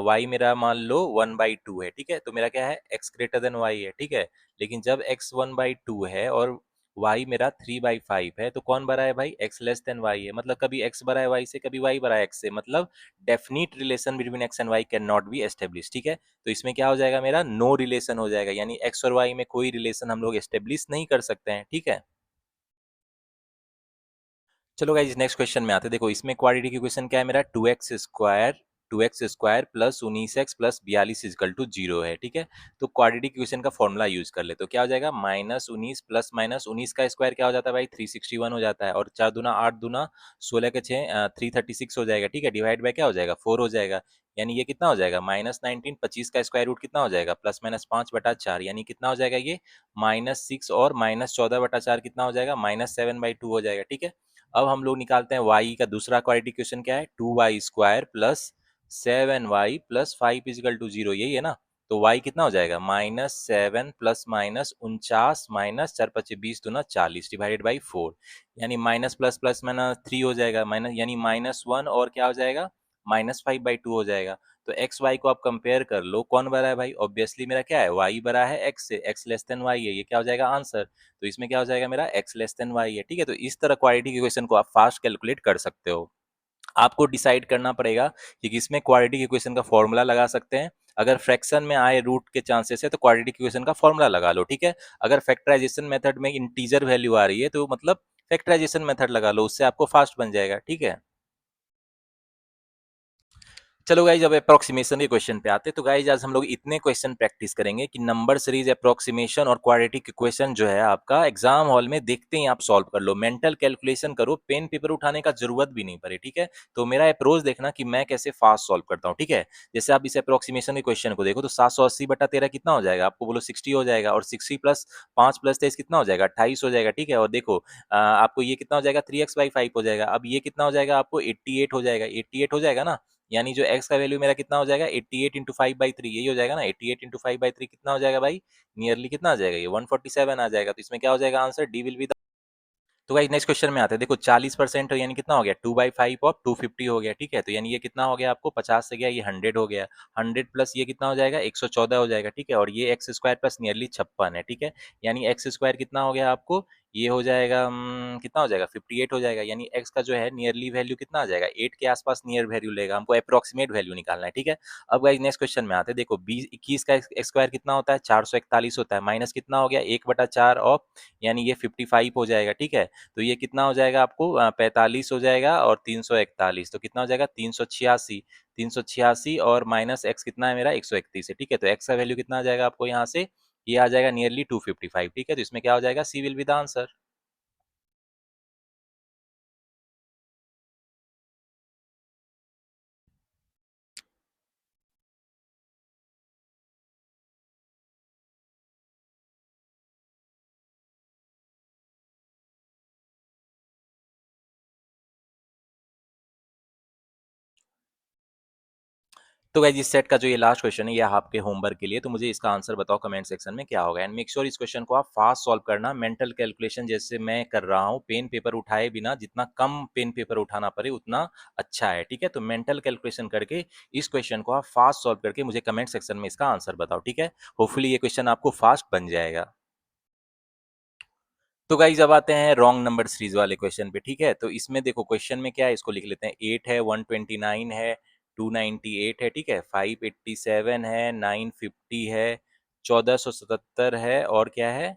y मेरा मान लो 1/2 है, ठीक है। तो मेरा क्या है x ग्रेटर देन y है, ठीक है। लेकिन जब x 1/2 है और y मेरा 3/5 है, तो कौन बड़ा है भाई x लेस देन y है, मतलब कभी x बड़ा है y से कभी y बड़ा है x से, मतलब definite relation between x and y can not be establish, ठीक है। तो इसमें क्या हो जाएगा मेरा नो रिलेशन हो जाएगा, यानी x और y में कोई रिलेशन हम लोग एस्टेब्लिश नहीं कर सकते हैं, ठीक है। चलो गाइस नेक्स्ट क्वेश्चन में आते हैं। देखो इसमें क्वाड्रेटिक इक्वेशन क्या है मेरा 2x square 2x² plus 19x plus 42 equal to 0 है, ठीक है। तो क्वाड्रेटिक इक्वेशन का फॉर्मूला यूज कर ले, तो क्या हो जाएगा, -19 प्लस -19 का स्क्वायर क्या हो जाता है भाई, 361 हो जाता है, और 4 दूना 8 दूना 16 के 6 336 हो जाएगा, ठीक है। डिवाइड बाय क्या हो जाएगा, 4 हो जाएगा, यानी ये कितना हो जाएगा, -19, 25 का स्क्वायर रूट कितना हो जाएगा, +-5/4, यानी कितना हो जाएगा ये, -6, और -14/4 कितना हो जाएगा, -7/2 हो जाएगा, ठीक है। अब हम लोग निकालते हैं y का दूसरा क्वाड्रेटिक इक्वेशन, क्या है, 2y² plus 7y plus 5 is equal to 0, यही है ना। तो y कितना हो जाएगा, -7 प्लस -49 माइनस 4×5 = 20 डिवाइडेड बाई 4, यानी माइनस प्लस प्लस माइनस 3 हो जाएगा, माइनस यानी -1, और क्या हो जाएगा, -5/2 हो जाएगा। तो एक्स वाई को आप कंपेयर कर लो, कौन बड़ा है भाई, ऑब्वियसली मेरा क्या है, y बड़ा है x से, x लेस देन y है, ये क्या हो जाएगा आंसर। तो इसमें क्या हो जाएगा मेरा, x लेस देन y है, ठीक है। तो इस तरह क्वाड्रेटिक इक्वेशन को आप फास्ट कैलकुलेट कर सकते हो। आपको डिसाइड करना पड़ेगा कि किसमें क्वाड्रेटिक इक्वेशन का फॉर्मूला लगा सकते हैं। अगर फ्रैक्शन में आए रूट के चांसेस है तो क्वाड्रेटिक इक्वेशन का फॉर्मूला लगा लो, ठीक है। अगर फैक्टराइजेशन मेथड में इंटीजर वैल्यू आ रही है तो मतलब फैक्टराइजेशन मेथड लगा लो, उससे आपको फास्ट बन जाएगा, ठीक है। चलो गाइज, अब अप्रोक्सीमेशन के क्वेश्चन पे आते हैं। तो गाइज आज हम लोग इतने क्वेश्चन प्रैक्टिस करेंगे कि नंबर सीरीज, अप्रोक्सीमेशन और क्वाड्रेटिक इक्वेशन जो है आपका एग्जाम हॉल में देखते ही आप सॉल्व कर लो, मेंटल कैलकुलेशन करो, पेन पेपर उठाने का जरूरत भी नहीं पड़े, ठीक है। तो मेरा अप्रोच देखना कि मैं कैसे फास्ट सॉल्व करता हूँ, ठीक है। जैसे आप इस अप्रोक्सीमेशन के क्वेश्चन को देखो तो 780/13 कितना हो जाएगा, आपको बोलो 60 हो जाएगा, और 60 प्लस 5 प्लस 23 कितना हो जाएगा, 28 हो जाएगा, ठीक है। और देखो आपको ये कितना हो जाएगा, 3x/5 हो जाएगा। अब ये कितना हो जाएगा, आपको 88 हो जाएगा, 88 हो जाएगा ना, यानी जो x का वैल्यू मेरा कितना हो जाएगा, 88 इंटू 5/3, यही हो जाएगा ना, 88 इंटू 5/3 कितना हो जाएगा भाई, नियरली कितना आ जाएगा, ये 147 आ जाएगा। तो इसमें क्या हो जाएगा आंसर, डी विल बी। तो भाई नेक्स्ट क्वेश्चन में आते हैं, देखो 40% हो यानी कितना हो गया, 2/5 ऑफ 250 हो गया, ठीक है। तो यानी ये कितना हो गया, आपको 50 से गया, ये 100 हो गया, 100 प्लस ये कितना हो जाएगा, 114 हो जाएगा, ठीक है। और ये x² प्लस नियरली 56 है, ठीक है। यानी x² कितना हो गया आपको, ये हो जाएगा कितना हो जाएगा, 58 हो जाएगा। यानी x का जो है नियरली वैल्यू कितना आ जाएगा, 8 के आसपास नियर वैल्यू लेगा, हमको अप्रोक्सीमेट वैल्यू निकालना है, ठीक है। अब गाइस नेक्स्ट क्वेश्चन में आते हैं, देखो 21 का स्क्वायर कितना होता है, 441 होता है, माइनस कितना हो गया, 1/4 ऑफ, यानी ये 55 हो जाएगा, ठीक है। तो ये कितना हो जाएगा आपको, 45 हो जाएगा, और 341, तो कितना हो जाएगा, 386, 386 और माइनस एक्स कितना है मेरा, 131 है, ठीक है। तो एक्स का वैल्यू कितना आ जाएगा आपको यहाँ से, ये आ जाएगा नियरली 255, ठीक है। तो इसमें क्या हो जाएगा, सी विल बी द आंसर। तो गाइस इस सेट का जो ये लास्ट क्वेश्चन है, ये आपके होमवर्क के लिए, तो मुझे इसका आंसर बताओ कमेंट सेक्शन में क्या होगा। एंड मेक श्योर इस क्वेश्चन को आप फास्ट सॉल्व करना, मेंटल कैलकुलेशन जैसे मैं कर रहा हूँ, पेन पेपर उठाए बिना, जितना कम पेन पेपर उठाना पड़े उतना अच्छा है, ठीक है। तो मेंटल कैलकुलेशन करके इस क्वेश्चन को आप फास्ट सॉल्व करके मुझे कमेंट सेक्शन में इसका आंसर बताओ, ठीक है। होपफुली ये क्वेश्चन आपको फास्ट बन जाएगा। तो गाइज अब आते हैं रॉन्ग नंबर सीरीज वाले क्वेश्चन पे, ठीक है। तो इसमें देखो क्वेश्चन में क्या है, इसको लिख लेते हैं, 8 है, 129 है, 298 है, ठीक है, 587 है, 950 है, 1477 है, और क्या है,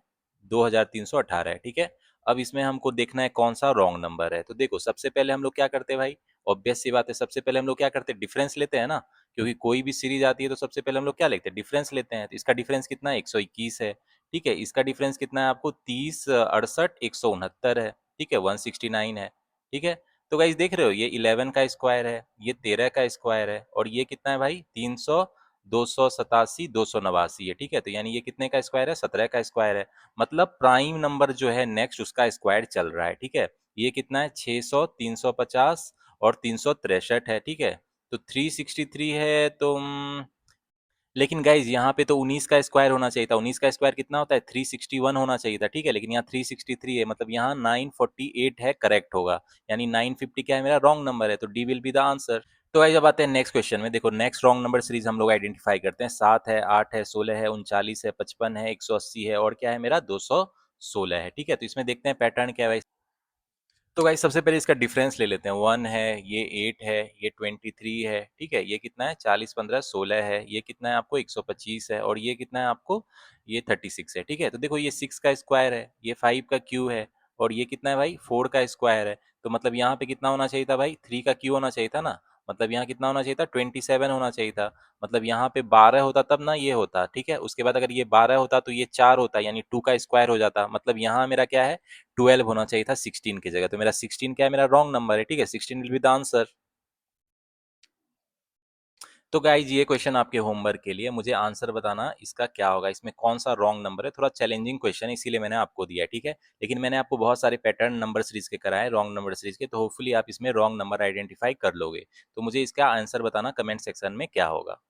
2318 है, ठीक है। अब इसमें हमको देखना है कौन सा रॉन्ग नंबर है। तो देखो सबसे पहले हम लोग क्या करते हैं भाई, ऑब्वियस सी बात है, सबसे पहले हम लोग क्या करते हैं, डिफरेंस लेते हैं ना, क्योंकि कोई भी सीरीज आती है तो सबसे पहले हम लोग क्या लेते हैं, डिफरेंस लेते हैं। तो इसका डिफरेंस कितना है, 121 है, ठीक है। इसका डिफरेंस कितना है आपको, 30, 68, 169 है, ठीक है, 169 है, ठीक है। तो गाइस देख रहे हो, ये 11 का स्क्वायर है, ये 13 का स्क्वायर है, और ये कितना है भाई, 300, 287, 289 है, ठीक है। तो यानी ये कितने का स्क्वायर है, 17 का स्क्वायर है। मतलब प्राइम नंबर जो है नेक्स्ट उसका स्क्वायर चल रहा है, ठीक है। ये कितना है, 600, 350 और 363 है, ठीक है। तो 363 है, तो लेकिन गाइज यहाँ पे तो 19 का स्क्वायर होना चाहिए था, 19 का स्क्वायर कितना होता है, 361 होना चाहिए था, ठीक है। लेकिन यहाँ 363 है, मतलब यहाँ 948 है, करेक्ट होगा। यानी 950 क्या है मेरा, रॉन्ग नंबर है, तो D will be the answer. तो गाइज अब आते हैं नेक्स्ट क्वेश्चन में, देखो नेक्स्ट रॉन्ग नंबर सीरीज हम लोग आइडेंटिफाई करते हैं, 7 है, 8 है, 16 है, 39 है, 55 है, 180 है, और क्या है मेरा, 216 है, ठीक है। तो इसमें देखते हैं पैटर्न क्या है। तो गाइस सबसे पहले इसका डिफरेंस ले लेते हैं, 1 है, ये 8 है, ये 23 है, ठीक है। ये कितना है, 40, 15, 16 है, ये कितना है आपको, 125 है, और ये कितना है आपको, ये 36 है, ठीक है। तो देखो ये 6 का स्क्वायर है, ये 5 का क्यू है, और ये कितना है भाई, 4 का स्क्वायर है। तो मतलब यहाँ पे कितना होना चाहिए था भाई, 3 का क्यू होना चाहिए था ना। मतलब यहाँ कितना होना चाहिए था, 27 होना चाहिए था। मतलब यहाँ पे 12 होता तब ना ये होता, ठीक है। उसके बाद अगर ये 12 होता तो ये 4 होता, यानी 2 का स्क्वायर हो जाता। मतलब यहाँ मेरा क्या है, 12 होना चाहिए था 16 की जगह। तो मेरा 16 क्या है, मेरा रॉन्ग नंबर है, ठीक है। 16 विल बी द आंसर। तो गाइज ये क्वेश्चन आपके होमवर्क के लिए, मुझे आंसर बताना इसका क्या होगा, इसमें कौन सा रॉन्ग नंबर है। थोड़ा चैलेंजिंग क्वेश्चन है, इसीलिए मैंने आपको दिया है, ठीक है। लेकिन मैंने आपको बहुत सारे पैटर्न नंबर सीरीज के कराए, रॉन्ग नंबर सीरीज के, तो होपफुली आप इसमें रॉन्ग नंबर आइडेंटिफाई कर लोगे। तो मुझे इसका आंसर बताना कमेंट सेक्शन में क्या होगा।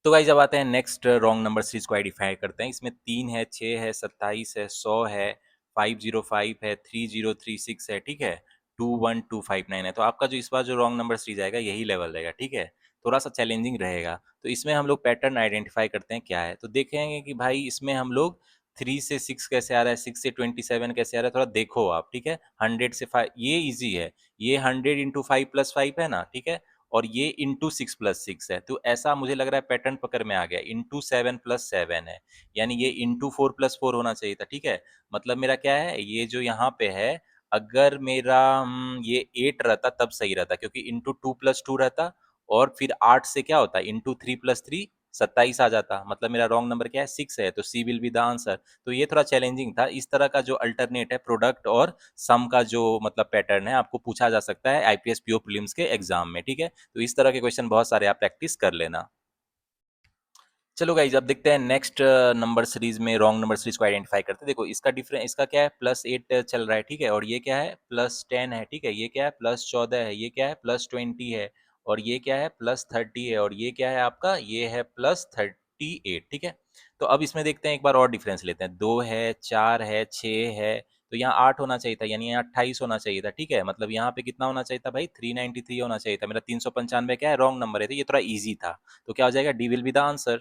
तो गाइस जब आते हैं नेक्स्ट रॉन्ग नंबर सीरीज को आइडेंटिफाई करते हैं। इसमें 3 है, 6 है, 27 है, 100 है, 505 है, 3036 है, ठीक है, 21259 है। तो आपका जो इस बार जो रॉन्ग नंबर सीरीज आएगा यही लेवल रहेगा, ठीक है। थोड़ा सा चैलेंजिंग रहेगा। तो इसमें हम लोग पैटर्न आइडेंटिफाई करते हैं क्या है। तो देखेंगे कि भाई इसमें हम लोग 3 से 6 कैसे आ रहा है, 6 से 27 कैसे आ रहा है, थोड़ा देखो आप, ठीक है। 100 से 5 ये इजी है। ये 100 इंटू 5 + 5 है ना, ठीक है। और ये इंटू 6 + 6 है। तो ऐसा मुझे लग रहा है पैटर्न पकड़ में आ गया। इंटू 7 + 7 है, यानी ये इंटू 4 + 4 होना चाहिए था, ठीक है। मतलब मेरा क्या है, ये जो यहाँ पे है, अगर मेरा ये 8 रहता तब सही रहता, क्योंकि इंटू 2 + 2 रहता। और फिर 8 से क्या होता, इंटू 3 + 3 27 आ जाता। मतलब मेरा रॉन्ग नंबर क्या है, 6 है। तो सी विल बी द आंसर। तो ये थोड़ा चैलेंजिंग था। इस तरह का जो अल्टरनेट है, प्रोडक्ट और सम का जो मतलब पैटर्न है, आपको पूछा जा सकता है आईपीएस पीओ प्रीलिम्स के एग्जाम में, ठीक है। तो इस तरह के क्वेश्चन बहुत सारे आप प्रैक्टिस कर लेना। चलो गाइज अब देखते हैं नेक्स्ट नंबर सीरीज में रॉन्ग नंबर सीरीज को आइडेंटिफाई करते हैं। देखो इसका डिफरेंस, इसका क्या है, +8 चल रहा है, ठीक है। और ये क्या है, +10 है, ठीक है। ये क्या है, +14 है। ये क्या है, +20 है। और ये क्या है, +30 है। और ये क्या है आपका, ये है +38, ठीक है। तो अब इसमें देखते हैं, एक बार और डिफरेंस लेते हैं। 2 है, 4 है, 6 है। तो यहाँ 8 होना चाहिए था, यानी यहाँ 28 होना चाहिए था, ठीक है। मतलब यहाँ पे कितना होना चाहिए था भाई, 393 होना चाहिए था। मेरा 395 क्या है, रॉन्ग नंबर है। तो ये थोड़ा ईजी था। तो क्या हो जाएगा, D will be the answer.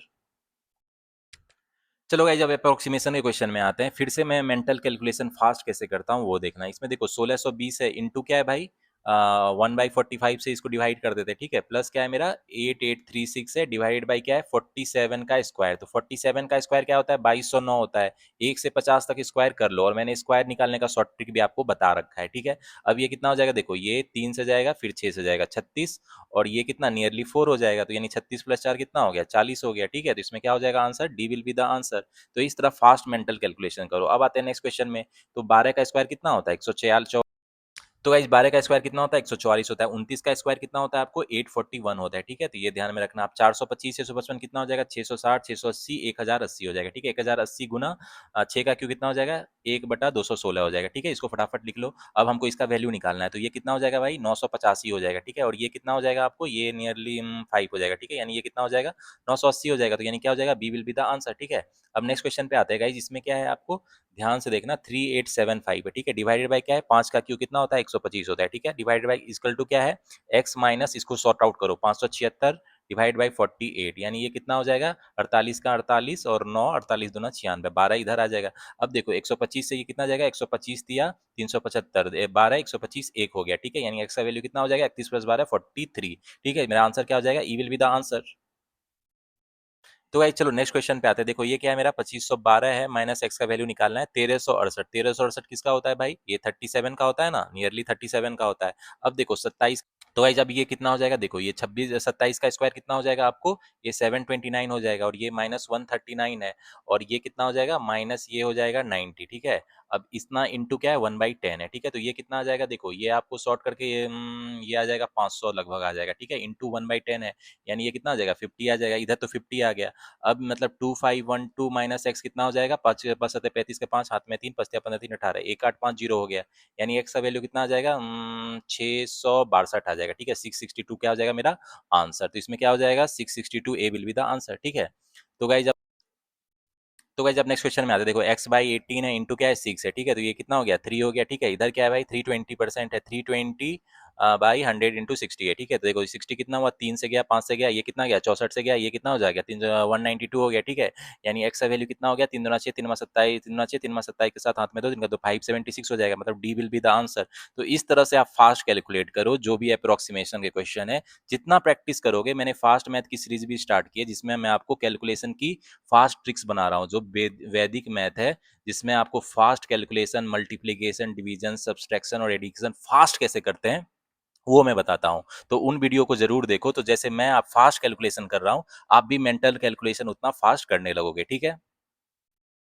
चलो गाइस, जब अप्रोक्सीमेशन के क्वेश्चन में आते हैं, फिर से मैं मेंटल कैलकुलेशन फास्ट कैसे करता हूँ वो देखना। इसमें देखो 1620 है, इंटू क्या है भाई, 1/45 से इसको डिवाइड कर देते हैं, ठीक है। प्लस क्या है मेरा, 8836 है, डिवाइडेड बाई क्या है, 47 का स्क्वायर। तो 47 का स्क्वायर क्या होता है, 2209 होता है। 1 से 50 तक स्क्वायर कर लो, और मैंने स्क्वायर निकालने का शॉर्ट ट्रिक भी आपको बता रखा है, ठीक है। अब ये कितना हो जाएगा, देखो ये 3 से जाएगा, फिर 6 से जाएगा, 36। और ये कितना, नियरली 4 हो जाएगा। तो यानी 36 + 4 कितना हो गया, 40 हो गया, ठीक है। तो इसमें क्या हो जाएगा answer, D will be the answer. तो इस तरह फास्ट मेंटल कैलकुलेशन करो। अब आते हैं नेक्स्ट क्वेश्चन में। तो 12 का स्क्वायर कितना होता है, 146। तो गाइस 12 का स्क्वायर कितना होता है, 144 होता है। 29 का स्क्वायर कितना होता है आपको, 841 होता है, ठीक है। तो ये ध्यान में रखना आप। 425 655 कितना हो जाएगा, 660 680 1080 हो जाएगा, ठीक है। 1080 गुना 6 का क्यू कितना हो जाएगा, 1/216 हो जाएगा, ठीक है। इसको फटाफट लिख लो। अब हमको इसका वैल्यू निकालना है। तो ये कितना हो जाएगा भाई, 985 हो जाएगा, ठीक है। और ये कितना हो जाएगा आपको, ये नियरली 5 हो जाएगा, ठीक है। यानी ये कितना हो जाएगा, 980 हो जाएगा। तो यानी क्या हो जाएगा, B will be the answer, ठीक है। अब नेक्स्ट क्वेश्चन पे आते हैं गाइस। इसमें क्या है, आपको ध्यान से देखना, 3875 है, ठीक है। डिवाइडेड बाय क्या है, 5 का क्यू कितना होता है, 125 होता है, ठीक है। डिवाइडेड बाय इक्वल टू क्या है, x माइनस, इसको सॉर्ट आउट करो, 576 डिवाइड बाई 48, यानी ये कितना हो जाएगा, 48 का 48 और 9, 48 दूना 96, 12 इधर आ जाएगा। अब देखो 125 से ये कितना जाएगा, 125 दिया 375, 12 125 1 हो गया, ठीक है। यानी x का वैल्यू कितना हो जाएगा, 31 + 12 43, ठीक है। मेरा आंसर क्या हो जाएगा, ई विल बी द आंसर। तो भाई चलो नेक्स्ट क्वेश्चन पे आते हैं। देखो ये क्या है, मेरा 2512 है, माइनस एक्स का वैल्यू निकालना है, 1368। 1368 किसका होता है भाई, ये 37 का होता है ना, नियरली 37 का होता है। अब देखो 27। तो भाई जब ये कितना हो जाएगा, देखो ये 26 27 का स्क्वायर कितना हो जाएगा आपको, ये 729 हो जाएगा। और ये -139 है। और ये कितना हो जाएगा, माइनस ये हो जाएगा 90, ठीक है। अब इतना इंटू क्या है, 1/10 है, ठीक है। तो ये कितना आ जाएगा, देखो ये आपको शॉर्ट करके ये आ जाएगा 500 लगभग आ जाएगा, ठीक है। इंटू 1/10 है, यानी ये कितना आ जाएगा, 50 आ जाएगा। इधर तो 50 आ गया। अब मतलब 2512 माइनस एक्स कितना हो जाएगा, 5 5 7 35 के 5 हाथ में 3 5 15 3 18 1850 हो गया। यानी एक्स का वैल्यू कितना आ जाएगा, 662 आ जाएगा, ठीक है। 662 क्या हो जाएगा मेरा आंसर। तो इसमें क्या हो जाएगा, 662 ए विल बी द आंसर, ठीक है। तो गाइज अब नेक्स्ट क्वेश्चन में आते हैं। देखो x/18 है, इंटू क्या है 6 है, ठीक है। तो ये कितना हो गया, 3 हो गया, ठीक है। इधर क्या है भाई, 320% है, 320/100 इंटू 60 है, ठीक है। तो देखो 60 कितना हुआ, 3 से गया, 5 से गया, ये कितना गया, 64 से गया, ये कितना हो जाएगा, 192 हो गया, ठीक है। यानी एक्स का वैल्यू कितना हो गया, 3 दूना 6 3 मा 27, 3 दूना 6 3 मा 27 के साथ हाथ में दो, इनका तो 576 हो जाएगा। मतलब D will be the answer. तो इस तरह से आप फास्ट कैलकुलेट करो जो भी अप्रोक्सीमेशन के क्वेश्चन है। जितना प्रैक्टिस करोगे, मैंने फास्ट मैथ की सीरीज भी स्टार्ट की है, जिसमें मैं आपको कैलकुलेशन की फास्ट ट्रिक्स बना रहा हूँ, जो वैदिक मैथ है, जिसमें आपको fast calculation, multiplication, division, subtraction और एडिशन फास्ट कैसे करते हैं वो मैं बताता हूँ। तो उन वीडियो को ज़रूर देखो, तो जैसे मैं अब फ़ास्ट कैलकुलेशन कर रहा हूँ, आप भी मेंटल कैलकुलेशन उतना फ़ास्ट करने लगोगे, ठीक है?